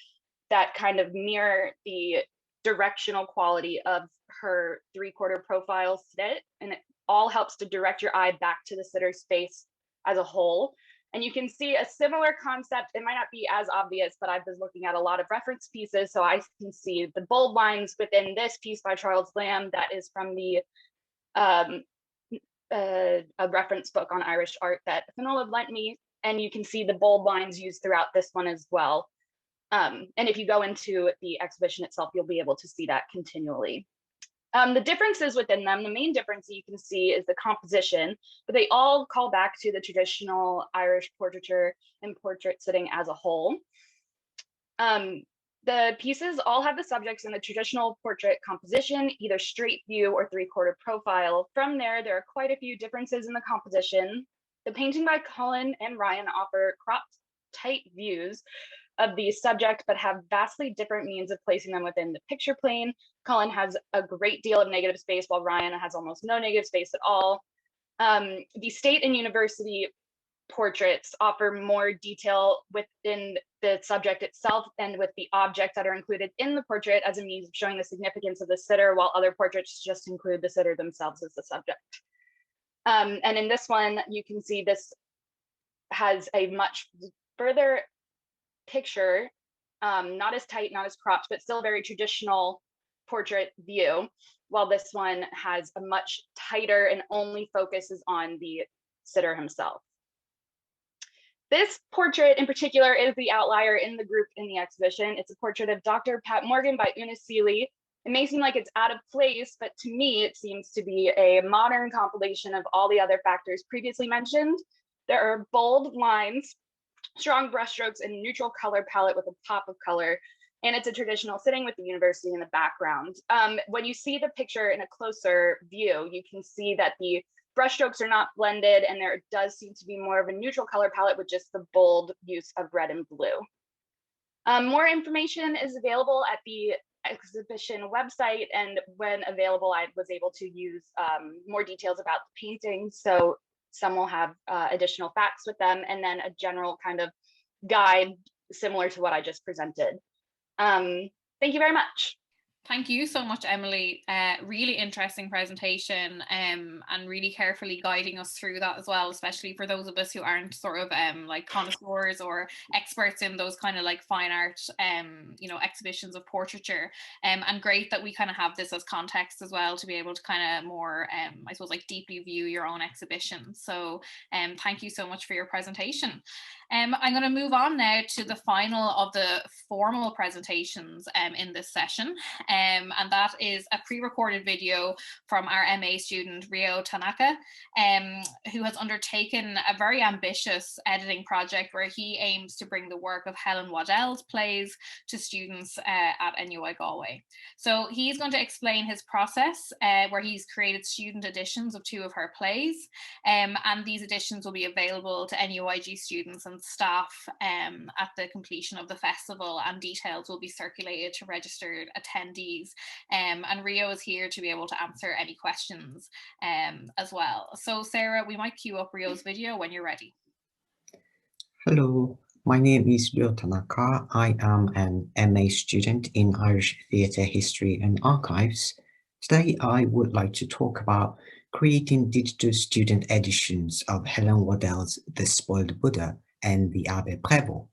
that kind of mirror the directional quality of her three-quarter profile sit, and it all helps to direct your eye back to the sitter's face as a whole. And you can see a similar concept. It might not be as obvious, but I've been looking at a lot of reference pieces, so I can see the bold lines within this piece by Charles Lamb that is from the a reference book on Irish art that Finola lent me, and you can see the bold lines used throughout this one as well. And if you go into the exhibition itself, you'll be able to see that continually. The differences within them, the main difference you can see is the composition, but they all call back to the traditional Irish portraiture and portrait sitting as a whole. The pieces all have the subjects in the traditional portrait composition, either straight view or three-quarter profile. From there are quite a few differences in the composition. The painting by Cullen and Ryan offer cropped, tight views of the subject, but have vastly different means of placing them within the picture plane. Cullen has a great deal of negative space, while Ryan has almost no negative space at all. The state and university portraits offer more detail within the subject itself and with the objects that are included in the portrait as a means of showing the significance of the sitter, while other portraits just include the sitter themselves as the subject. And in this one, you can see this has a much further picture, not as tight, not as cropped, but still very traditional portrait view, while this one has a much tighter and only focuses on the sitter himself. This portrait in particular is the outlier in the group in the exhibition. It's a portrait of Dr. Pat Morgan by Una Seeley. It may seem like it's out of place, but to me, it seems to be a modern compilation of all the other factors previously mentioned. There are bold lines, strong brushstrokes, and neutral color palette with a pop of color. And it's a traditional sitting with the university in the background. When you see the picture in a closer view, you can see that the brushstrokes are not blended, and there does seem to be more of a neutral color palette with just the bold use of red and blue. More information is available at the exhibition website, and when available, I was able to use more details about the painting. So some will have additional facts with them, and then a general kind of guide similar to what I just presented. Thank you very much. Thank you so much, Emily. Really interesting presentation, and really carefully guiding us through that as well, especially for those of us who aren't sort of like connoisseurs or experts in those kind of like fine art, you know, exhibitions of portraiture. And great that we kind of have this as context as well to be able to kind of more, I suppose, like deeply view your own exhibition. So thank you so much for your presentation. I'm going to move on now to the final of the formal presentations in this session. And that is a pre-recorded video from our MA student, Ryo Tanaka, who has undertaken a very ambitious editing project where he aims to bring the work of Helen Waddell's plays to students at NUI Galway. So he's going to explain his process where he's created student editions of 2 of her plays, and these editions will be available to NUIG students and staff at the completion of the festival, and details will be circulated to registered attendees. And Ryo is here to be able to answer any questions as well. So Ciara, we might cue up Ryo's video when you're ready. Hello, my name is Ryo Tanaka. I am an MA student in Irish Theatre History and Archives. Today I would like to talk about creating digital student editions of Helen Waddell's The Spoiled Buddha and The Abbé Prévost.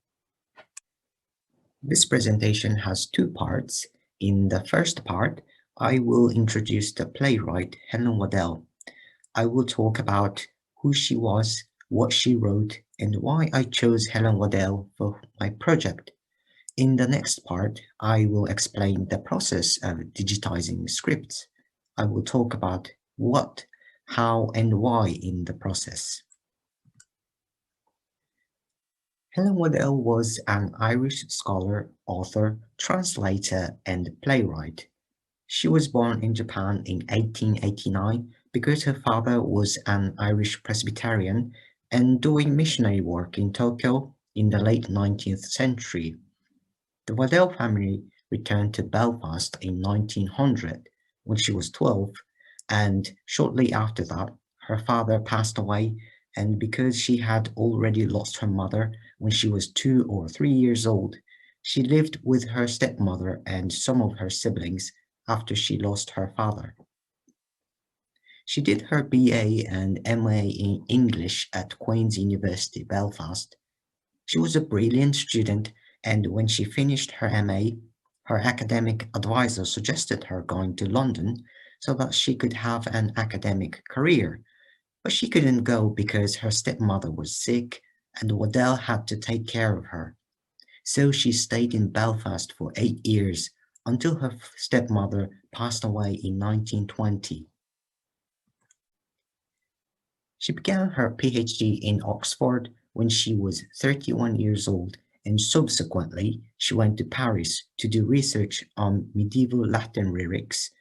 This presentation has 2 parts. In the first part, I will introduce the playwright Helen Waddell. I will talk about who she was, what she wrote, and why I chose Helen Waddell for my project. In the next part, I will explain the process of digitizing scripts. I will talk about what, how, and why in the process. Helen Waddell was an Irish scholar, author, translator, and playwright. She was born in Japan in 1889 because her father was an Irish Presbyterian and doing missionary work in Tokyo in the late 19th century. The Waddell family returned to Belfast in 1900 when she was 12, and shortly after that, her father passed away, and because she had already lost her mother when she was 2 or 3 years old, she lived with her stepmother and some of her siblings after she lost her father. She did her BA and MA in English at Queen's University, Belfast. She was a brilliant student, and when she finished her MA, her academic advisor suggested her going to London so that she could have an academic career. But she couldn't go because her stepmother was sick and Waddell had to take care of her. So she stayed in Belfast for 8 years until her stepmother passed away in 1920. She began her PhD in Oxford when she was 31 years old, and subsequently she went to Paris to do research on medieval Latin lyrics.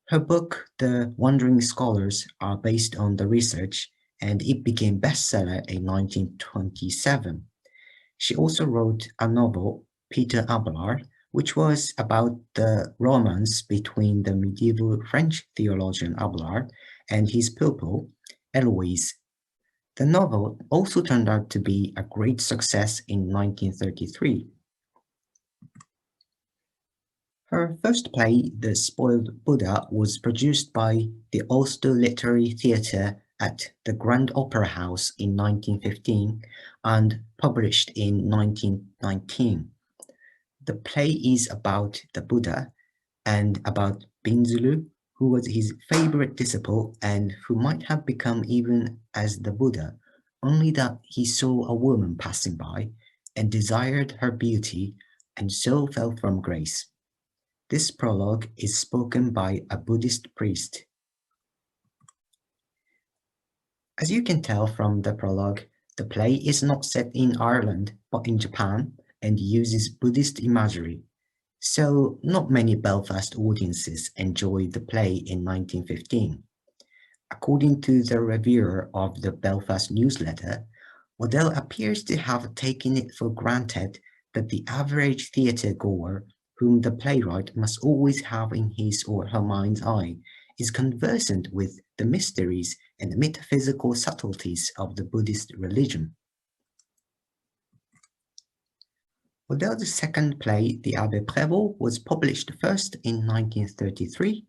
Her book, The Wandering Scholars, are based on the research, and it became bestseller in 1927. She also wrote a novel, Peter Abelard, which was about the romance between the medieval French theologian Abelard and his pupil, Eloise. The novel also turned out to be a great success in 1933. Her first play, The Spoiled Buddha, was produced by the Ulster Literary Theatre at the Grand Opera House in 1915 and published in 1919. The play is about the Buddha, and about Binzulu, who was his favorite disciple and who might have become even as the Buddha, only that he saw a woman passing by and desired her beauty and so fell from grace. This prologue is spoken by a Buddhist priest. As you can tell from the prologue, the play is not set in Ireland but in Japan and uses Buddhist imagery. So not many Belfast audiences enjoyed the play in 1915. According to the reviewer of the Belfast newsletter, Waddell appears to have taken it for granted that the average theatre-goer, whom the playwright must always have in his or her mind's eye, is conversant with the mysteries and metaphysical subtleties of the Buddhist religion. Waddell's second play, The Abbé Prévost, was published first in 1933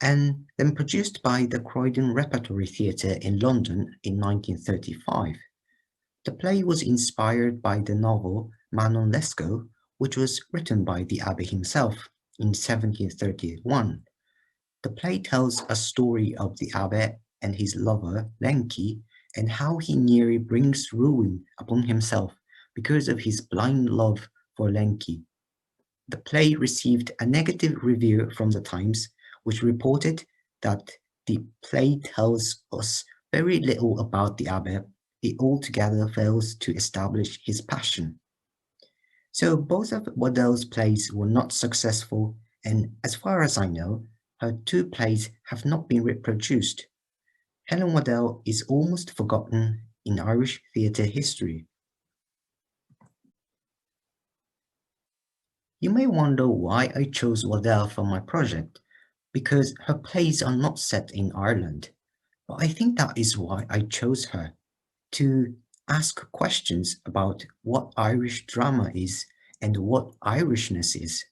and then produced by the Croydon Repertory Theatre in London in 1935. The play was inspired by the novel Manon Lescaut, which was written by the Abbé himself in 1731. The play tells a story of the Abbé and his lover, Lenki, and how he nearly brings ruin upon himself because of his blind love for Lenki. The play received a negative review from the Times, which reported that the play tells us very little about the Abbé. It altogether fails to establish his passion. So both of Waddell's plays were not successful, and as far as I know, her two plays have not been reproduced. Helen Waddell is almost forgotten in Irish theatre history. You may wonder why I chose Waddell for my project, because her plays are not set in Ireland, but I think that is why I chose her, to ask questions about what Irish drama is and what Irishness is.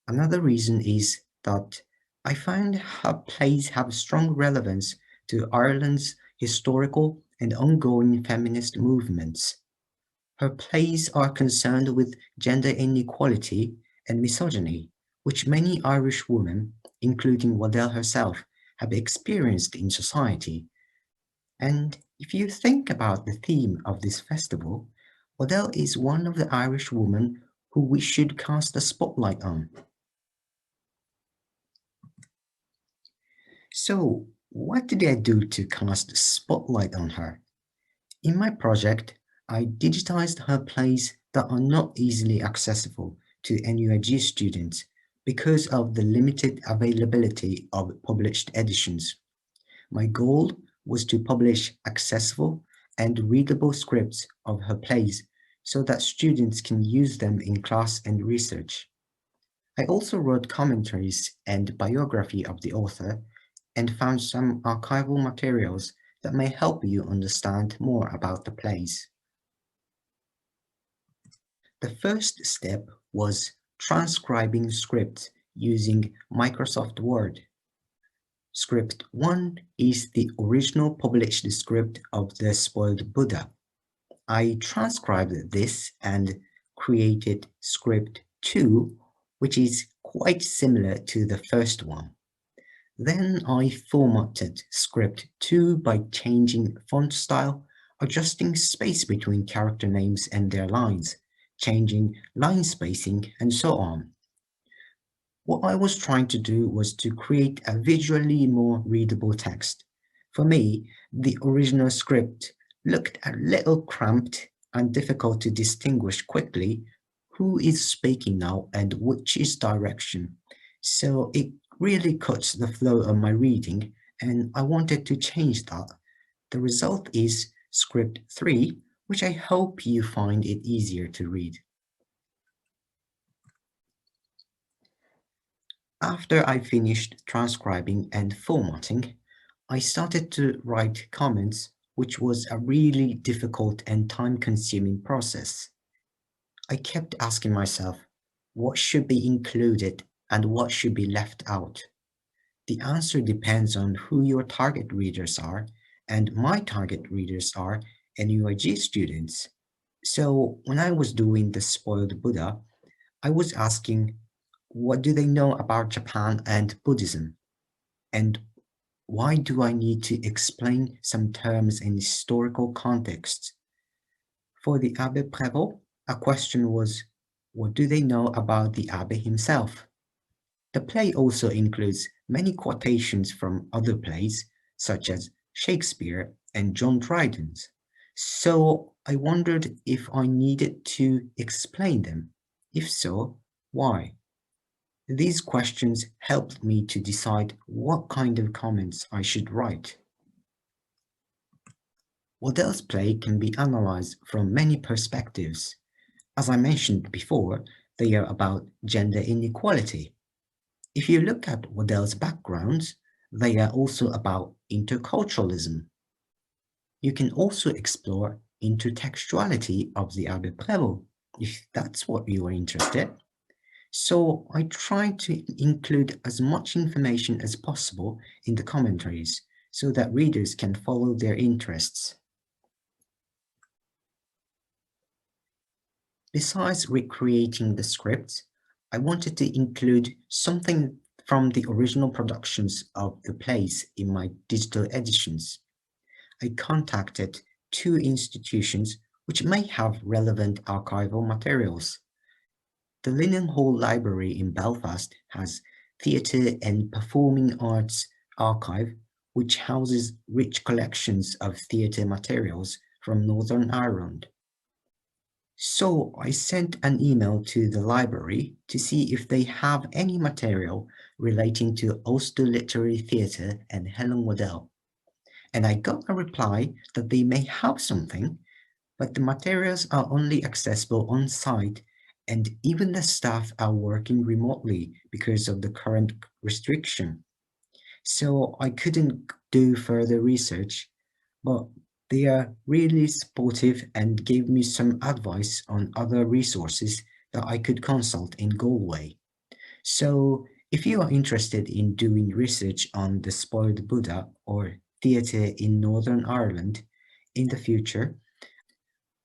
Another reason is that I find her plays have strong relevance to Ireland's historical and ongoing feminist movements. Her plays are concerned with gender inequality and misogyny, which many Irish women, including Waddell herself, have experienced in society. And if you think about the theme of this festival, Waddell is one of the Irish women who we should cast a spotlight on. So, what did I do to cast a spotlight on her? In my project, I digitized her plays that are not easily accessible to NUIG students because of the limited availability of published editions. My goal was to publish accessible and readable scripts of her plays so that students can use them in class and research. I also wrote commentaries and biography of the author and found some archival materials that may help you understand more about the plays. The first step was transcribing scripts using Microsoft Word. Script 1 is the original published script of The Spoiled Buddha. I transcribed this and created script 2, which is quite similar to the first one. Then I formatted script 2 by changing font style, adjusting space between character names and their lines, changing line spacing, and so on. What I was trying to do was to create a visually more readable text. For me, the original script looked a little cramped and difficult to distinguish quickly who is speaking now and which is direction. So it really cuts the flow of my reading, and I wanted to change that. The result is script 3, which I hope you find it easier to read. After I finished transcribing and formatting, I started to write comments, which was a really difficult and time-consuming process. I kept asking myself, what should be included and what should be left out? The answer depends on who your target readers are, and my target readers are NUIG students. So when I was doing The Spoiled Buddha, I was asking, What do they know about Japan and Buddhism? And why do I need to explain some terms in historical context? For the Abbé Prévost, a question was, what do they know about the Abbé himself? The play also includes many quotations from other plays, such as Shakespeare and John Dryden's. So I wondered if I needed to explain them. If so, why? These questions helped me to decide what kind of comments I should write. Waddell's play can be analyzed from many perspectives. As I mentioned before, they are about gender inequality. If you look at Waddell's backgrounds, they are also about interculturalism. You can also explore intertextuality of the Abbé Prévost, if that's what you are interested. So I try to include as much information as possible in the commentaries so that readers can follow their interests. Besides recreating the script, I wanted to include something from the original productions of the plays in my digital editions. I contacted 2 institutions which may have relevant archival materials. The Linen Hall Library in Belfast has Theatre and Performing Arts Archive, which houses rich collections of theatre materials from Northern Ireland. So I sent an email to the library to see if they have any material relating to Ulster Literary Theatre and Helen Waddell. And I got a reply that they may have something, but the materials are only accessible on site, and even the staff are working remotely because of the current restriction. So I couldn't do further research, but they are really supportive and gave me some advice on other resources that I could consult in Galway. So if you are interested in doing research on the Spoiled Buddha or theatre in Northern Ireland in the future,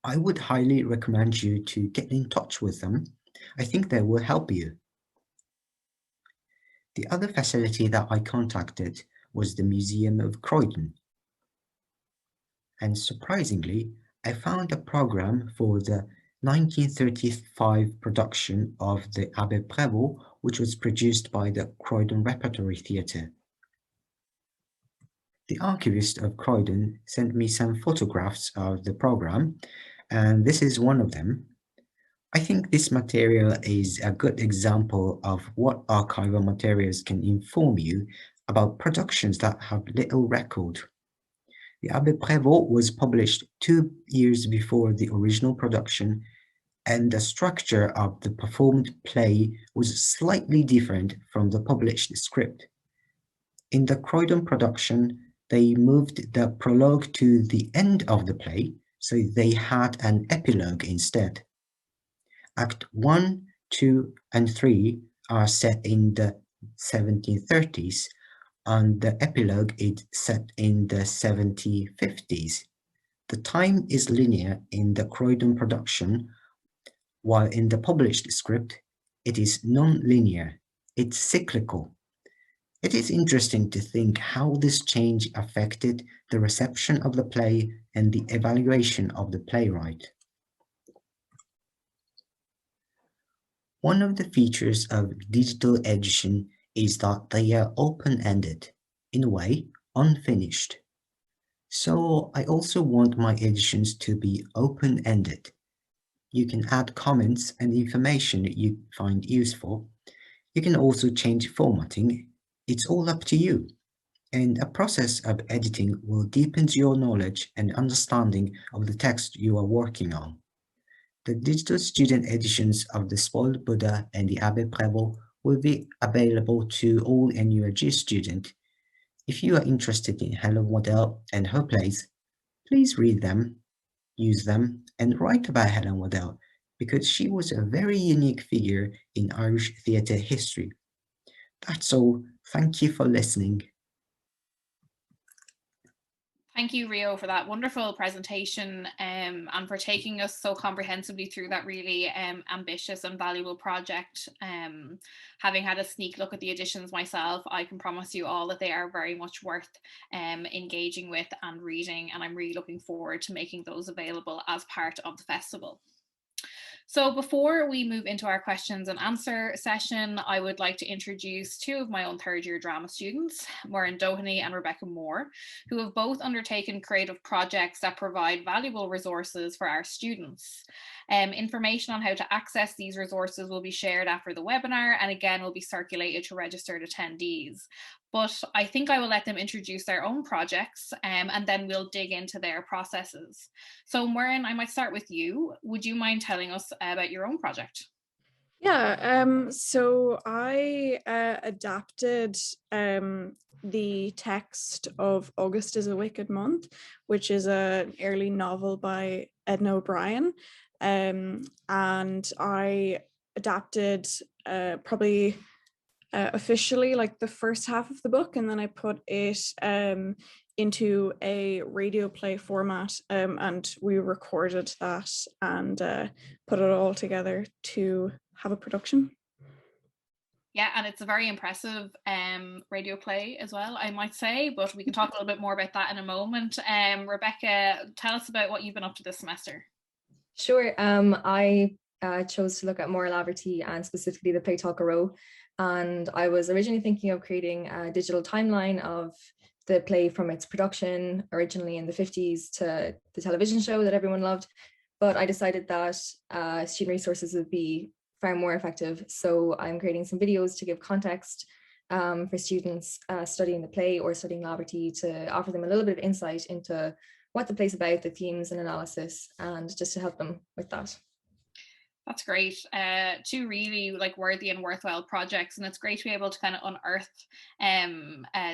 I would highly recommend you to get in touch with them. I think they will help you. The other facility that I contacted was the Museum of Croydon. And surprisingly, I found a program for the 1935 production of the Abbé Prévost, which was produced by the Croydon Repertory Theatre. The archivist of Croydon sent me some photographs of the program, and this is one of them. I think this material is a good example of what archival materials can inform you about productions that have little record. The Abbé Prévost was published 2 years before the original production, and the structure of the performed play was slightly different from the published script. In the Croydon production, they moved the prologue to the end of the play, so they had an epilogue instead. Act 1, 2, and 3 are set in the 1730s, and the epilogue is set in the 1750s. The time is linear in the Croydon production, while in the published script, it is non-linear. It's cyclical. It is interesting to think how this change affected the reception of the play and the evaluation of the playwright. One of the features of digital edition is that they are open-ended, in a way, unfinished. So I also want my editions to be open-ended. You can add comments and information you find useful. You can also change formatting. It's all up to you. And a process of editing will deepen your knowledge and understanding of the text you are working on. The digital student editions of the Spoiled Buddha and the Abbé Prévost will be available to all NURG students. If you are interested in Helen Waddell and her plays, please read them, use them, and write about Helen Waddell, because she was a very unique figure in Irish theatre history. That's all. Thank you for listening. Thank you, Rio, for that wonderful presentation and for taking us so comprehensively through that really ambitious and valuable project. Having had a sneak look at the editions myself, I can promise you all that they are very much worth engaging with and reading, and I'm really looking forward to making those available as part of the festival. So before we move into our questions and answer session, I would like to introduce two of my own third year drama students, Muireann Doheny and Rebecca Moore, who have both undertaken creative projects that provide valuable resources for our students. Information on how to access these resources will be shared after the webinar and again will be circulated to registered attendees. But I think I will let them introduce their own projects and then we'll dig into their processes. So Muireann, I might start with you. Would you mind telling us about your own project? Yeah, so I adapted the text of August is a Wicked Month, which is an early novel by Edna O'Brien. And I adapted probably officially like the first half of the book, and then I put it into a radio play format, and we recorded that and put it all together to have a production. Yeah, and it's a very impressive radio play as well, I might say, but we can talk a little bit more about that in a moment. Rebecca, tell us about what you've been up to this semester. Sure. I chose to look at moral laverty and specifically the play Talk a Row. And I was originally thinking of creating a digital timeline of the play from its production originally in the 50s to the television show that everyone loved. But I decided that student resources would be far more effective. So I'm creating some videos to give context for students studying the play or studying laverty, to offer them a little bit of insight into what the play's about, the themes and analysis, and just to help them with that. That's great. Two really like worthy and worthwhile projects, and it's great to be able to kind of unearth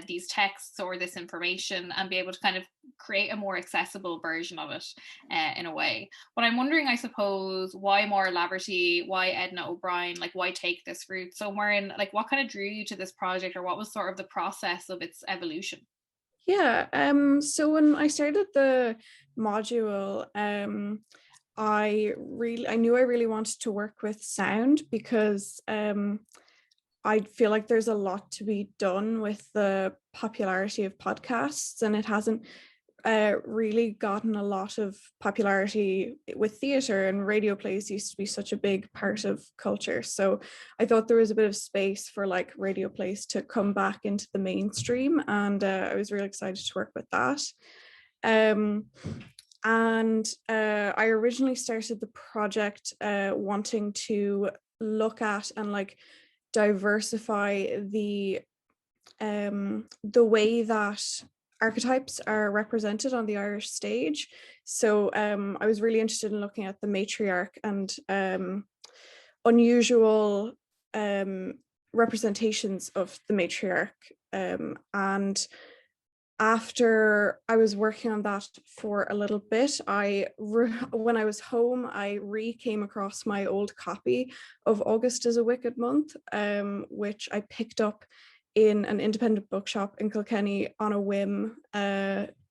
these texts or this information and be able to kind of create a more accessible version of it in a way. But I'm wondering, I suppose, why moral laverty? Why Edna O'Brien? Like, why take this route? So Muireann, like, what kind of drew you to this project, or what was sort of the process of its evolution? Yeah, so when I started the module, I knew I really wanted to work with sound because I feel like there's a lot to be done with the popularity of podcasts, and it hasn't really gotten a lot of popularity with theatre, and radio plays used to be such a big part of culture. So I thought there was a bit of space for like radio plays to come back into the mainstream, and I was really excited to work with that. And I originally started the project wanting to look at and like diversify the way that archetypes are represented on the Irish stage. So I was really interested in looking at the matriarch and unusual representations of the matriarch. And after I was working on that for a little bit, when I was home, I came across my old copy of August is a Wicked Month, which I picked up in an independent bookshop in Kilkenny on a whim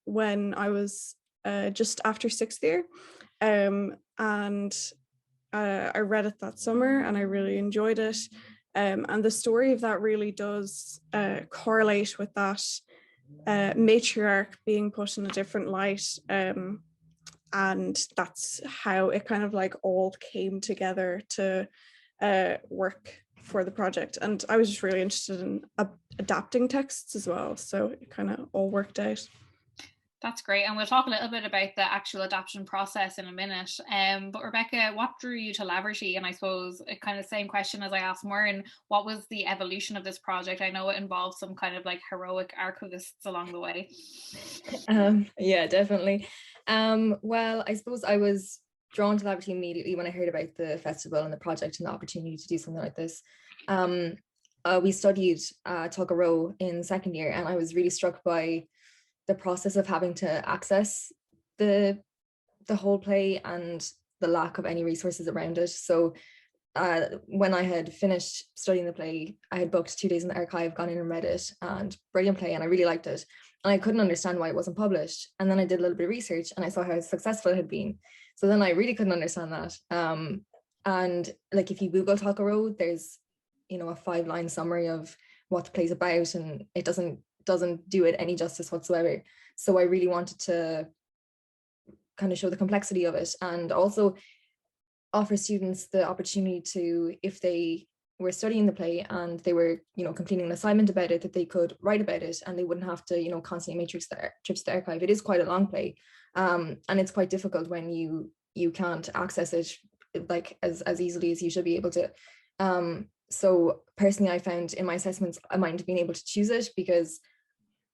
when I was just after sixth year. And I read it that summer and I really enjoyed it. And the story of that really does correlate with that matriarch being put in a different light, and that's how it kind of like all came together to work for the project. And I was just really interested in adapting texts as well, so it kind of all worked out. That's great, and we'll talk a little bit about the actual adaptation process in a minute. But Rebecca, what drew you to laverty? And I suppose it kind of the same question as I asked Muireann, what was the evolution of this project? I know it involved some kind of like heroic archivists along the way. Yeah, definitely. Well, I suppose I was drawn to laverty immediately when I heard about the festival and the project and the opportunity to do something like this. We studied Talk a Row in second year, and I was really struck by the process of having to access the whole play and the lack of any resources around it. So when I had finished studying the play, I had booked 2 days in the archive, gone in and read it, and brilliant play, and I really liked it. and I couldn't understand why it wasn't published. And then I did a little bit of research and I saw how successful it had been. So then I really couldn't understand that. And like if you Google Tanaka Row, there's, you know, a 5-line summary of what the play's about, and it doesn't do it any justice whatsoever. So I really wanted to kind of show the complexity of it, and also offer students the opportunity to, if they were studying the play and they were, you know, completing an assignment about it, that they could write about it and they wouldn't have to, you know, constantly make trips to the archive. It is quite a long play, and it's quite difficult when you can't access it like as easily as you should be able to. So personally, I found in my assessments I might have been able to choose it because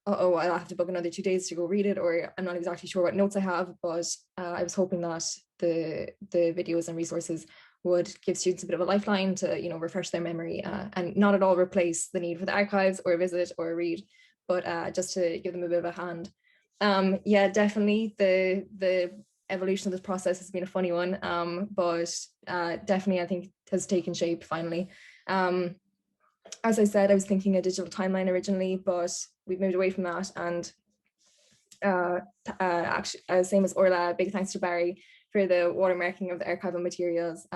I'll have to book another 2 days to go read it, or I'm not exactly sure what notes I have, but I was hoping that the videos and resources would give students a bit of a lifeline to, you know, refresh their memory, and not at all replace the need for the archives or a visit or a read, but just to give them a bit of a hand. Yeah, definitely the evolution of this process has been a funny one, but definitely I think has taken shape finally. As I said, I was thinking a digital timeline originally, but we've moved away from that. And actually, same as Orla, big thanks to Barry for the watermarking of the archival materials.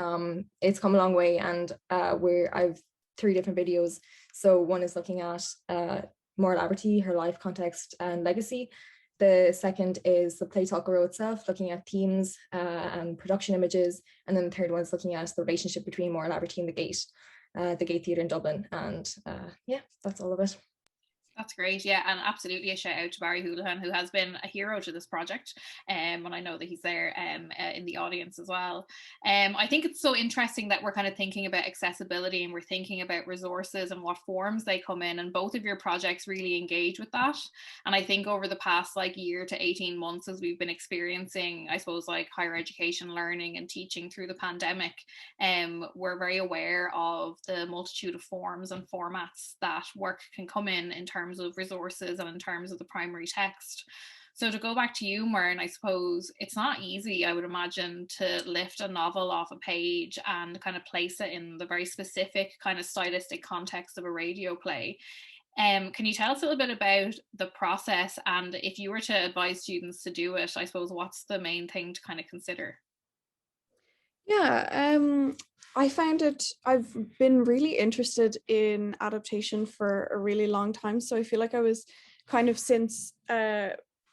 It's come a long way, and I've 3 different videos. So one is looking at Moira Laverty, her life, context, and legacy. The second is the play Tanaka Row itself, looking at themes and production images. And then the third one is looking at the relationship between Moira Laverty and the Gate Theatre in Dublin. And yeah, that's all of it. That's great. Yeah, and absolutely a shout out to Barry Houlihan, who has been a hero to this project. And I know that he's there in the audience as well. I think it's so interesting that we're kind of thinking about accessibility and we're thinking about resources and what forms they come in, and both of your projects really engage with that. And I think over the past like year to 18 months, as we've been experiencing, I suppose, like higher education learning and teaching through the pandemic, we're very aware of the multitude of forms and formats that work can come in terms of resources and in terms of the primary text. So to go back to you, Muireann, I suppose it's not easy, I would imagine, to lift a novel off a page and kind of place it in the very specific kind of stylistic context of a radio play. Can you tell us a little bit about the process, and if you were to advise students to do it, I suppose what's the main thing to kind of consider? Yeah, I found I've been really interested in adaptation for a really long time. So I feel like I was kind of, since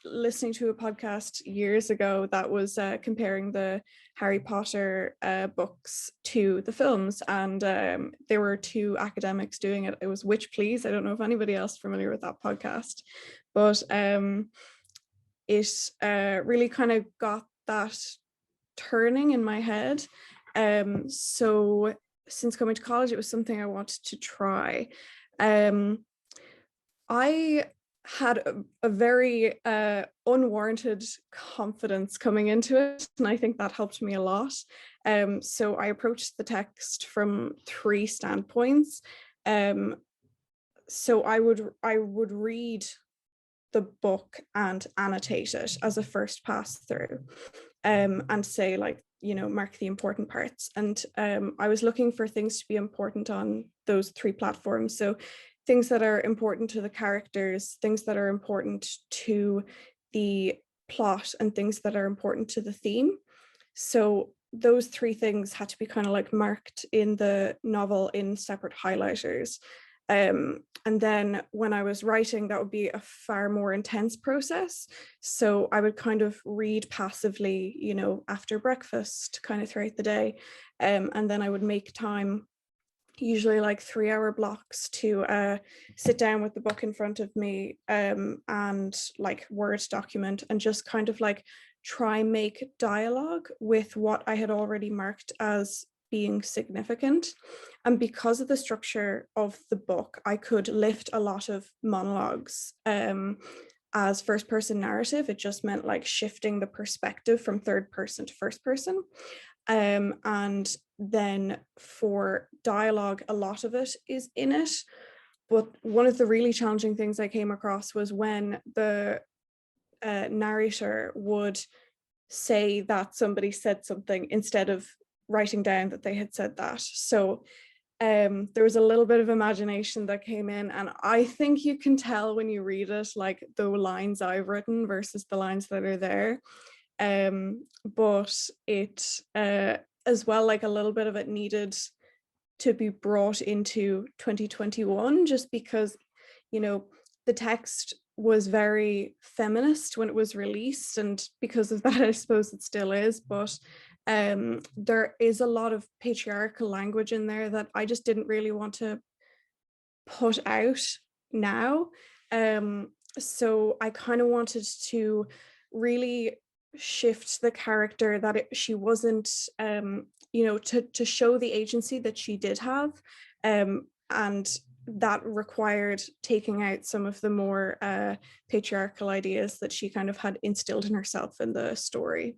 listening to a podcast years ago that was comparing the Harry Potter books to the films, and there were 2 academics doing it. It was Witch Please. I don't know if anybody else is familiar with that podcast, but it really kind of got that turning in my head. So since coming to college, it was something I wanted to try. I had a very unwarranted confidence coming into it, and I think that helped me a lot. So I approached the text from 3 standpoints. So I would read the book and annotate it as a first pass through, and say, like, you know, mark the important parts. And I was looking for things to be important on those 3 platforms. So things that are important to the characters, things that are important to the plot, and things that are important to the theme. So those 3 things had to be kind of like marked in the novel in separate highlighters. And then when I was writing, that would be a far more intense process. So I would kind of read passively, you know, after breakfast, kind of throughout the day. And then I would make time, usually like 3-hour blocks, to sit down with the book in front of me, and like Word document, and just kind of like try make dialogue with what I had already marked as being significant. And because of the structure of the book, I could lift a lot of monologues as first person narrative. It just meant like shifting the perspective from third person to first person. And then for dialogue, a lot of it is in it. But one of the really challenging things I came across was when the narrator would say that somebody said something instead of writing down that they had said that. So there was a little bit of imagination that came in, and I think you can tell when you read it, like the lines I've written versus the lines that are there. But it as well, like a little bit of it needed to be brought into 2021, just because, you know, the text was very feminist when it was released, and because of that, I suppose it still is. But there is a lot of patriarchal language in there that I just didn't really want to put out now. So I kind of wanted to really shift the character, that she wasn't, you know, to show the agency that she did have, and that required taking out some of the more patriarchal ideas that she kind of had instilled in herself in the story.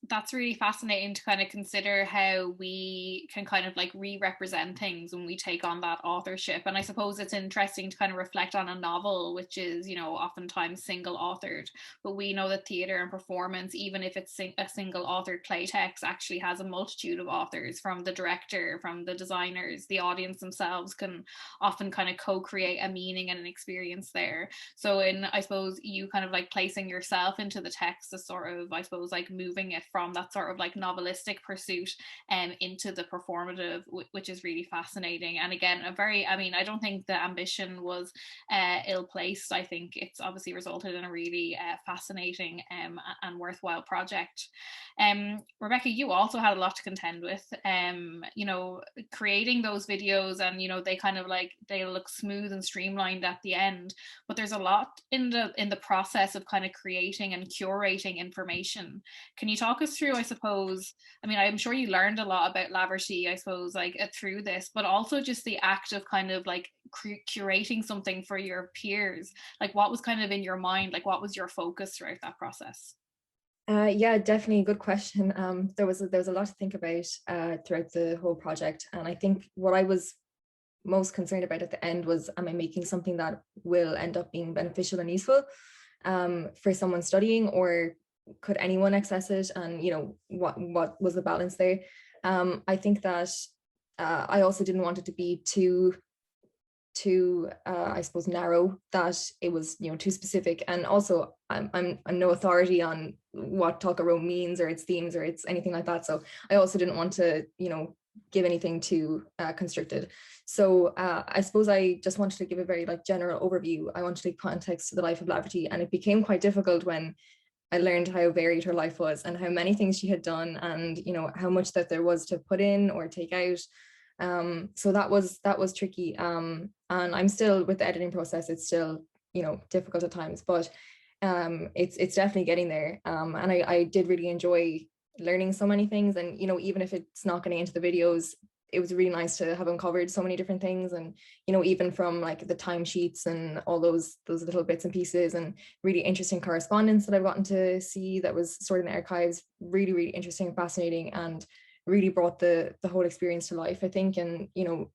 That's really fascinating to kind of consider how we can kind of like re-represent things when we take on that authorship. And I suppose it's interesting to kind of reflect on a novel, which is, you know, oftentimes single authored, but we know that theatre and performance, even if it's a single authored play text, actually has a multitude of authors, from the director, from the designers, the audience themselves can often kind of co-create a meaning and an experience there. So in, I suppose, you kind of like placing yourself into the text is sort of, I suppose, like moving it from that sort of like novelistic pursuit into the performative, which is really fascinating. And again, I don't think the ambition was ill-placed. I think it's obviously resulted in a really fascinating and worthwhile project. Rebecca, you also had a lot to contend with, you know, creating those videos, and, you know, they kind of like, they look smooth and streamlined at the end, but there's a lot in the process of kind of creating and curating information. Can you talk us through, I suppose, I mean, I'm sure you learned a lot about Laverty, I suppose, like through this, but also just the act of kind of like curating something for your peers. Like, what was kind of in your mind? Like, what was your focus throughout that process? Yeah, definitely, good question. There was a lot to think about throughout the whole project, and I think what I was most concerned about at the end was, am I making something that will end up being beneficial and useful for someone studying, or could anyone access it? And, you know, what was the balance there? I think that I also didn't want it to be too I suppose narrow, that it was, you know, too specific. And also I'm no authority on what Tulka Row means or its themes or its anything like that, so I also didn't want to, you know, give anything too constricted. So I suppose I just wanted to give a very like general overview. I wanted to give context to the life of Laverty, and it became quite difficult when I learned how varied her life was and how many things she had done, and, you know, how much that there was to put in or take out. So that was tricky. And I'm still, with the editing process, it's still, you know, difficult at times, but it's definitely getting there. And I did really enjoy learning so many things. And, you know, even if it's not getting into the videos, it was really nice to have uncovered so many different things. And, you know, even from like the timesheets and all those little bits and pieces, and really interesting correspondence that I've gotten to see that was stored in the archives, really, really interesting and fascinating, and really brought the whole experience to life, I think. And, you know,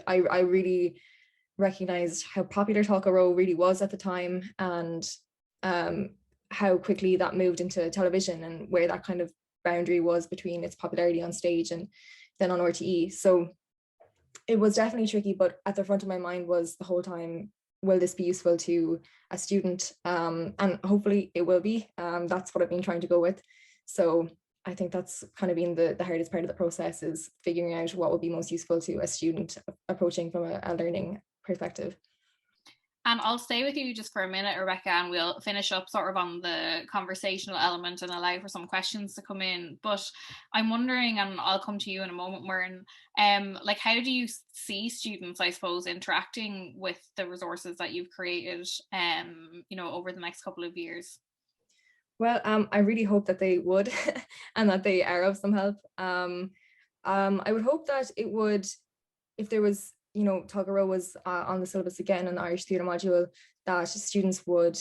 I really recognized how popular Tulka Row really was at the time, and how quickly that moved into television, and where that kind of boundary was between its popularity on stage and then on RTE. So it was definitely tricky, but at the front of my mind was the whole time, will this be useful to a student? And hopefully it will be. That's what I've been trying to go with. So I think that's kind of been the hardest part of the process, is figuring out what will be most useful to a student approaching from a learning perspective. And I'll stay with you just for a minute, Rebecca, and we'll finish up sort of on the conversational element and allow for some questions to come in. But I'm wondering, and I'll come to you in a moment, Muireann, like, how do you see students, I suppose, interacting with the resources that you've created, you know, over the next couple of years? Well, I really hope that they would and that they are of some help. I would hope that it would, if there was, you know, Tulka Row was on the syllabus again in the Irish theatre module, that students would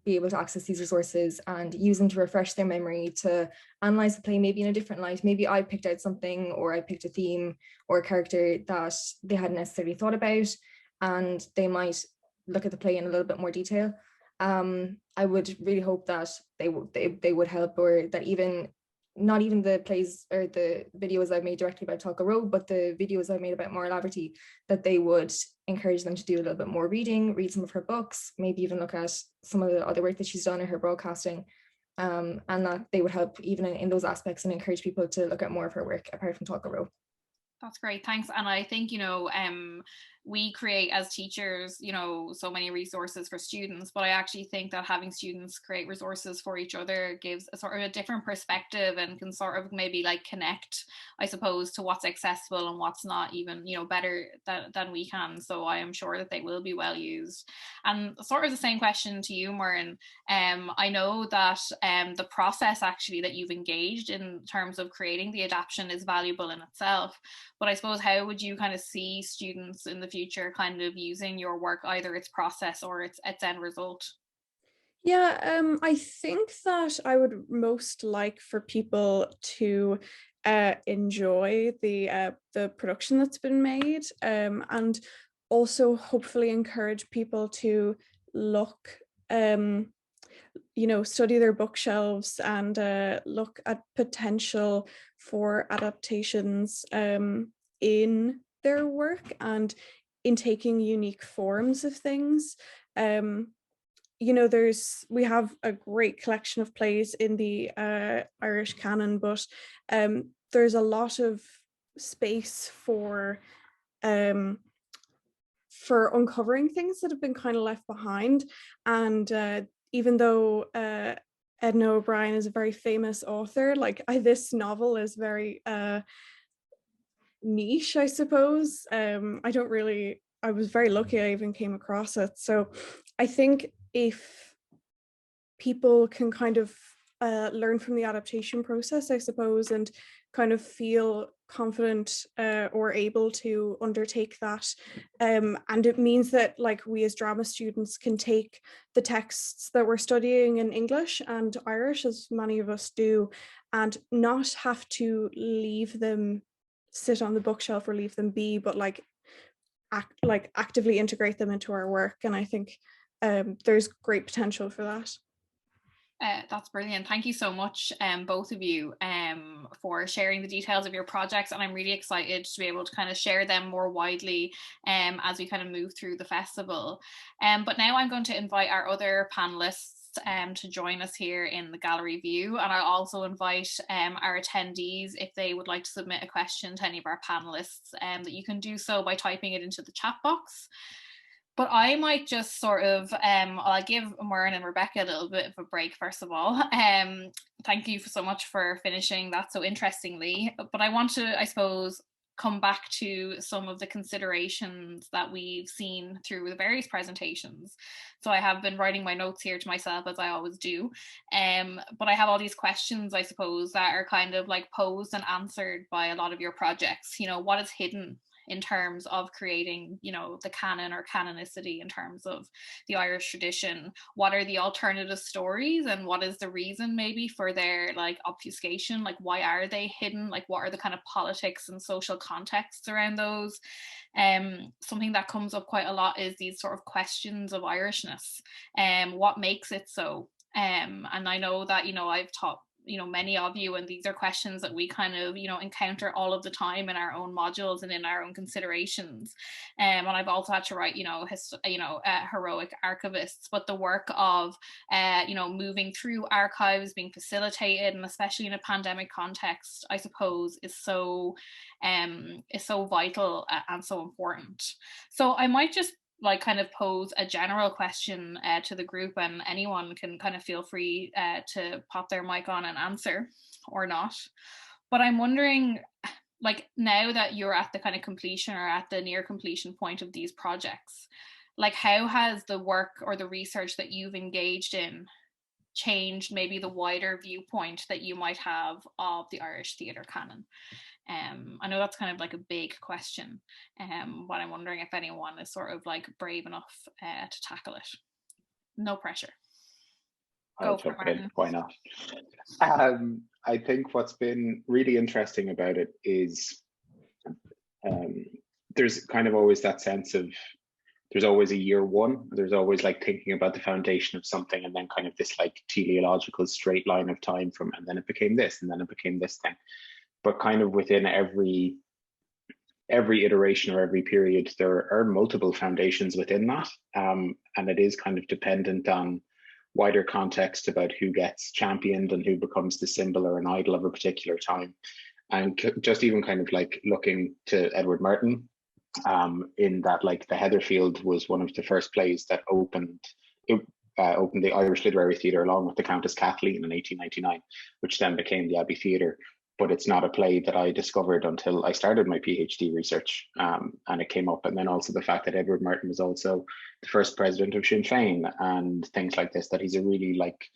be able to access these resources and use them to refresh their memory, to analyze the play maybe in a different light. Maybe I picked out something, or I picked a theme or a character that they hadn't necessarily thought about, and they might look at the play in a little bit more detail. I would really hope that they would help, or that even not even the plays or the videos I've made directly by Tulka Rowe, but the videos I've made about Moira Laverty, that they would encourage them to do a little bit more reading, read some of her books, maybe even look at some of the other work that she's done in her broadcasting, and that they would help even in those aspects and encourage people to look at more of her work apart from Tulka Rowe. That's great, thanks. And I think, we create as teachers, so many resources for students, but I actually think that having students create resources for each other gives a sort of a different perspective and can sort of maybe like connect, I suppose, to what's accessible and what's not even, better than we can. So I am sure that they will be well used. And sort of the same question to you, Muireann. I know that the process actually that you've engaged in terms of creating the adaptation is valuable in itself. But I suppose, how would you kind of see students in the future kind of using your work, either its process or its end result? Yeah, I think that I would most like for people to enjoy the production that's been made, and also hopefully encourage people to look, study their bookshelves and look at potential for adaptations in their work and in taking unique forms of things. We have a great collection of plays in the Irish canon, but there's a lot of space for uncovering things that have been kind of left behind. And even though Edna O'Brien is a very famous author, this novel is very niche, I suppose. I was very lucky I even came across it. So I think if people can kind of learn from the adaptation process, I suppose, and kind of feel confident or able to undertake that, and it means that we as drama students can take the texts that we're studying in English and Irish, as many of us do, and not have to leave them sit on the bookshelf or leave them be, but actively integrate them into our work. And I think there's great potential for that. That's brilliant. Thank you so much, both of you, for sharing the details of your projects. And I'm really excited to be able to kind of share them more widely as we kind of move through the festival. But now I'm going to invite our other panelists to join us here in the gallery view. And I'll also invite our attendees, if they would like to submit a question to any of our panelists, that you can do so by typing it into the chat box. But I might just sort of, I'll give Muireann and Rebecca a little bit of a break, first of all. Thank you so much for finishing that so interestingly. But I want to, I suppose, come back to some of the considerations that we've seen through the various presentations. So I have been writing my notes here to myself, as I always do. But I have all these questions, I suppose, that are kind of posed and answered by a lot of your projects. What is hidden in terms of creating, the canon or canonicity in terms of the Irish tradition? What are the alternative stories, and what is the reason maybe for their obfuscation? Why are they hidden? What are the kind of politics and social contexts around those? Something that comes up quite a lot is these sort of questions of Irishness. What makes it so? And I know that, I've taught many of you, and these are questions that we kind of encounter all of the time in our own modules and in our own considerations. And I've also had to write heroic archivists, but the work of moving through archives, being facilitated, and especially in a pandemic context, I suppose is so vital and so important. So I might just kind of pose a general question to the group, and anyone can kind of feel free to pop their mic on and answer or not. But I'm wondering, now that you're at the kind of completion or at the near completion point of these projects, how has the work or the research that you've engaged in changed maybe the wider viewpoint that you might have of the Irish theatre canon? I know that's kind of a big question, but I'm wondering if anyone is sort of brave enough to tackle it. No pressure. I'll jump in. Why not? I think what's been really interesting about it is there's kind of always that sense of there's always a year one. There's always like thinking about the foundation of something, and then kind of this like teleological straight line of time from, and then it became this, and then it became this thing. But kind of within every iteration or every period, there are multiple foundations within that. And it is kind of dependent on wider context about who gets championed and who becomes the symbol or an idol of a particular time. And just even kind of like looking to Edward Martin, in that like the Heatherfield was one of the first plays that opened the Irish Literary Theatre along with the Countess Kathleen in 1899, which then became the Abbey Theatre. But it's not a play that I discovered until I started my PhD research, and it came up. And then also the fact that Edward Martin was also the first president of Sinn Féin and things like this, that he's a really like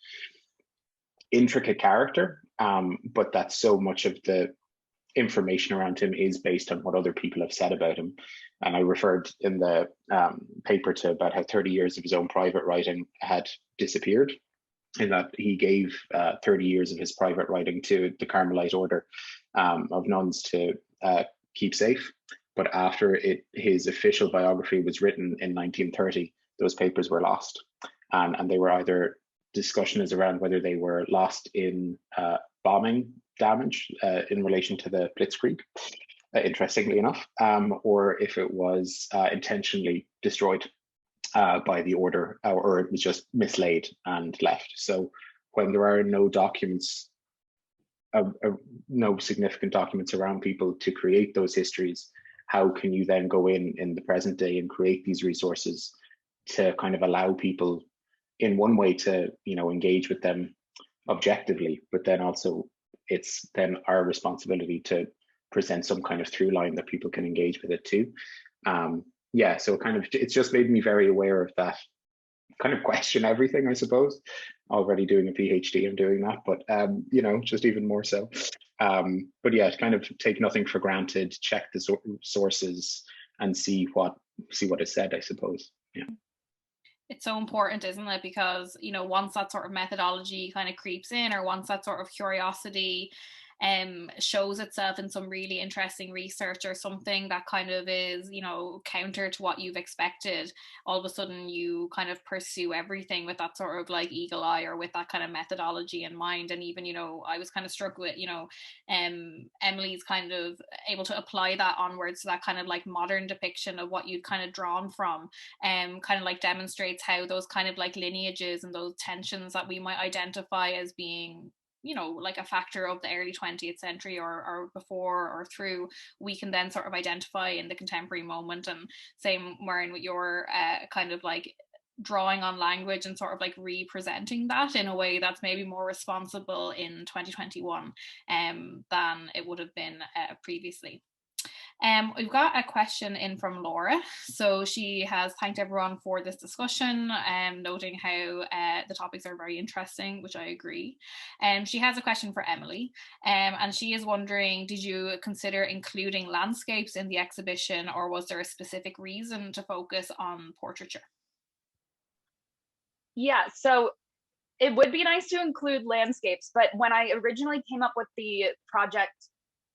intricate character, but that so much of the information around him is based on what other people have said about him. And I referred in the paper to about how 30 years of his own private writing had disappeared, in that he gave 30 years of his private writing to the Carmelite order of nuns to keep safe. But after his official biography was written in 1930, those papers were lost. And they were either, discussion is around whether they were lost in bombing damage in relation to the Blitzkrieg, interestingly enough, or if it was intentionally destroyed by the order, or it was just mislaid and left. So when there are no documents, no significant documents around people to create those histories, how can you then go in the present day and create these resources to kind of allow people in one way to, you know, engage with them objectively, but then also it's then our responsibility to present some kind of through line that people can engage with it too. Yeah, so kind of, it's just made me very aware of that kind of question everything, I suppose. Already doing a PhD, I'm doing that, but you know, just even more so. But yeah, kind of take nothing for granted, check the sources and see what is said, I suppose. Yeah. It's so important, isn't it? Because, you know, once that sort of methodology kind of creeps in, or once that sort of curiosity shows itself in some really interesting research or something that kind of is, you know, counter to what you've expected, all of a sudden you kind of pursue everything with that sort of like eagle eye or with that kind of methodology in mind. And even, you know, I was kind of struck with, you know, Emily's kind of able to apply that onwards to that kind of like modern depiction of what you'd kind of drawn from, kind of like demonstrates how those kind of like lineages and those tensions that we might identify as being, you know, like a factor of the early 20th century or before or through, we can then sort of identify in the contemporary moment. And same, Muireann, with your kind of like drawing on language and sort of like representing that in a way that's maybe more responsible in 2021 than it would have been previously. We've got a question in from Laura. So she has thanked everyone for this discussion, noting how the topics are very interesting, which I agree. She has a question for Emily, and she is wondering, did you consider including landscapes in the exhibition, or was there a specific reason to focus on portraiture? Yeah, so it would be nice to include landscapes, but when I originally came up with the project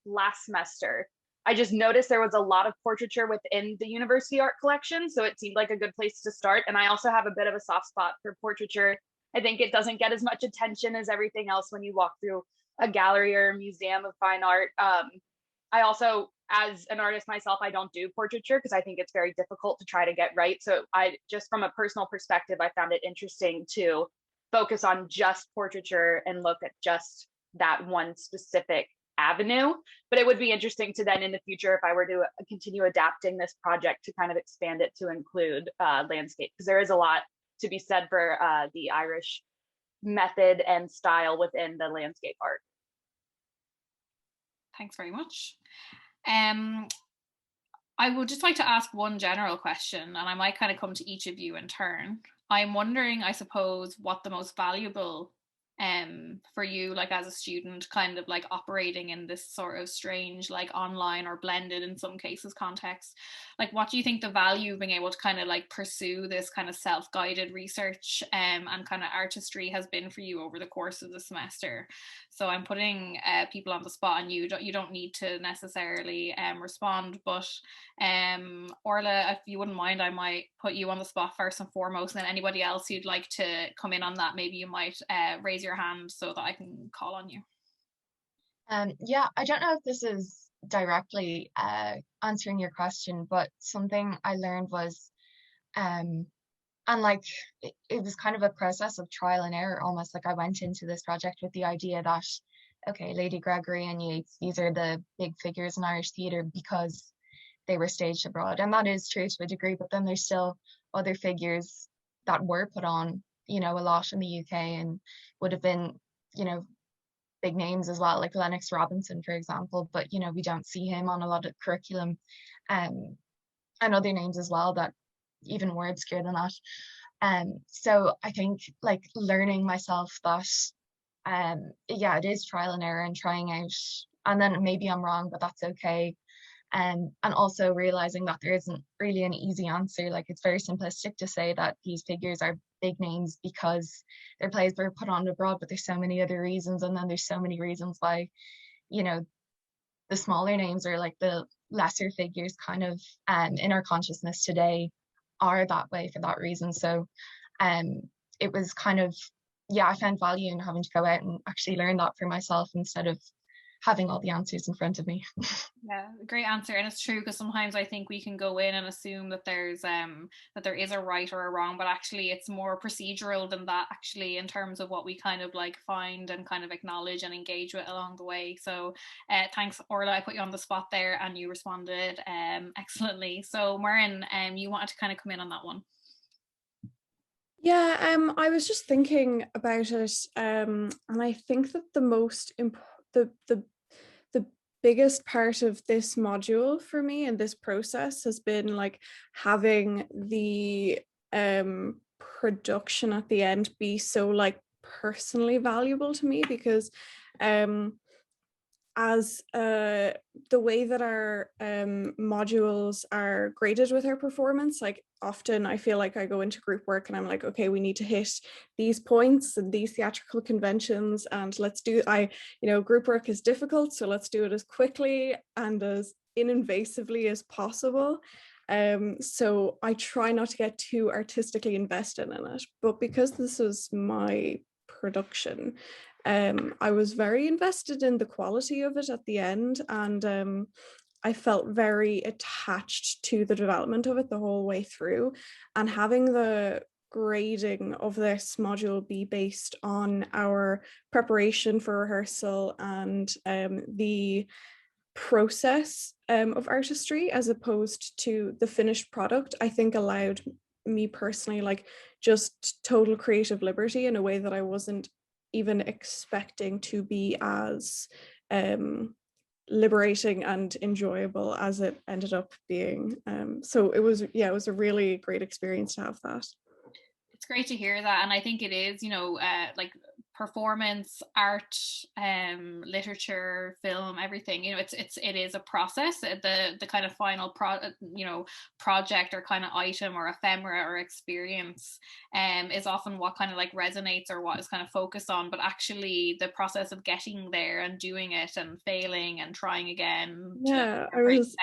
last semester, I just noticed there was a lot of portraiture within the university art collection, so it seemed like a good place to start. And I also have a bit of a soft spot for portraiture. I think it doesn't get as much attention as everything else when you walk through a gallery or a museum of fine art. I also, as an artist myself, I don't do portraiture because I think it's very difficult to try to get right. So I just, from a personal perspective, I found it interesting to focus on just portraiture and look at just that one specific avenue. But it would be interesting to then in the future, if I were to continue adapting this project, to kind of expand it to include landscape, because there is a lot to be said for the Irish method and style within the landscape art. Thanks very much. I would just like to ask one general question, and I might kind of come to each of you in turn. I'm wondering, I suppose, what the most valuable for you, like as a student, kind of like operating in this sort of strange, like online or blended in some cases context? Like, what do you think the value of being able to kind of like pursue this kind of self-guided research and kind of artistry has been for you over the course of the semester? So I'm putting people on the spot, and you don't need to necessarily respond, but Orla, if you wouldn't mind, I might put you on the spot first and foremost, and then anybody else who'd like to come in on that, maybe you might raise your hand so that I can call on you. Yeah, I don't know if this is directly answering your question, but something I learned was, and like it was kind of a process of trial and error, almost. Like I went into this project with the idea that, okay, Lady Gregory and Yeats, these are the big figures in Irish theatre because they were staged abroad, and that is true to a degree, but then there's still other figures that were put on, you know, a lot in the UK and would have been, you know, big names as well, like Lennox Robinson, for example, but you know, we don't see him on a lot of curriculum, and other names as well that even more obscure than that. So I think like learning myself that yeah, it is trial and error and trying out, and then maybe I'm wrong, but that's okay. And also realizing that there isn't really an easy answer. Like it's very simplistic to say that these figures are big names because their plays were put on abroad, but there's so many other reasons, and then there's so many reasons why, you know, the smaller names or like the lesser figures kind of in our consciousness today are that way for that reason. So it was kind of, yeah, I found value in having to go out and actually learn that for myself instead of having all the answers in front of me. Yeah, great answer. And it's true, because sometimes I think we can go in and assume that there is a right or a wrong, but actually it's more procedural than that, actually, in terms of what we kind of like find and kind of acknowledge and engage with along the way. So thanks, Orla. I put you on the spot there and you responded excellently. So Muireann, you wanted to kind of come in on that one. Yeah, I was just thinking about it, and I think that the biggest part of this module for me and this process has been like having the production at the end be so like personally valuable to me, because as the way that our modules are graded with our performance, like often I feel like I go into group work and I'm like, okay, we need to hit these points and these theatrical conventions, and group work is difficult, so let's do it as quickly and as ininvasively as possible. So I try not to get too artistically invested in it, but because this is my production, I was very invested in the quality of it at the end, and I felt very attached to the development of it the whole way through. And having the grading of this module be based on our preparation for rehearsal and the process of artistry as opposed to the finished product, I think allowed me personally like just total creative liberty in a way that I wasn't even expecting to be as liberating and enjoyable as it ended up being. So it was a really great experience to have that. It's great to hear that, and I think it is, like performance, art, literature, film, everything. It is a process. The kind of final project or kind of item or ephemera or experience is often what kind of like resonates or what is kind of focused on. But actually, the process of getting there and doing it and failing and trying again, is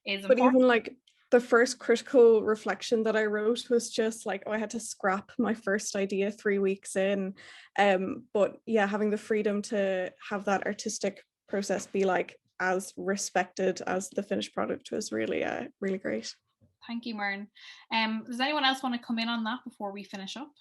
but important. even like the first critical reflection that I wrote was just like, I had to scrap my first idea 3 weeks in. But yeah, having the freedom to have that artistic process be like as respected as the finished product was really, really great. Thank you, Muireann. Does anyone else want to come in on that before we finish up?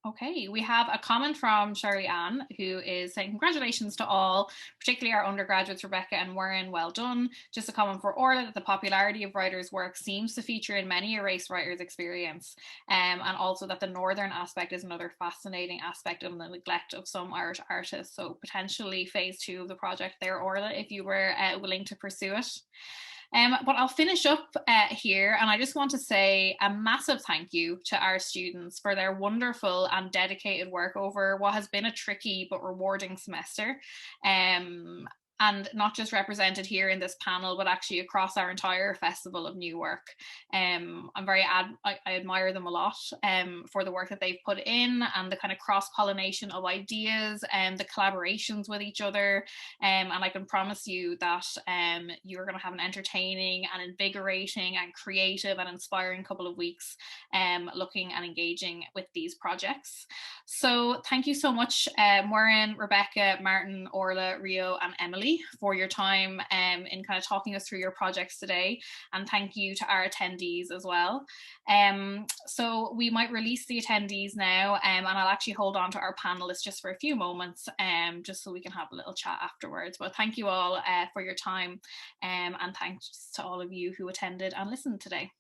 Okay, we have a comment from Ciara, who is saying, congratulations to all, particularly our undergraduates, Rebecca and Warren, well done. Just a comment for Orla that the popularity of writers' work seems to feature in many a race writer's experience, and also that the northern aspect is another fascinating aspect of the neglect of some Irish artists. So potentially phase 2 of the project there, Orla, if you were willing to pursue it. But I'll finish up here, and I just want to say a massive thank you to our students for their wonderful and dedicated work over what has been a tricky but rewarding semester. And not just represented here in this panel, but actually across our entire Festival of New Work. I admire them a lot for the work that they've put in, and the kind of cross-pollination of ideas and the collaborations with each other. And I can promise you that you're going to have an entertaining and invigorating and creative and inspiring couple of weeks looking and engaging with these projects. So thank you so much, Muireann, Rebecca, Martin, Orla, Rio, and Emily, for your time in kind of talking us through your projects today. And thank you to our attendees as well. So we might release the attendees now, and I'll actually hold on to our panelists just for a few moments, just so we can have a little chat afterwards. But thank you all for your time, and thanks to all of you who attended and listened today.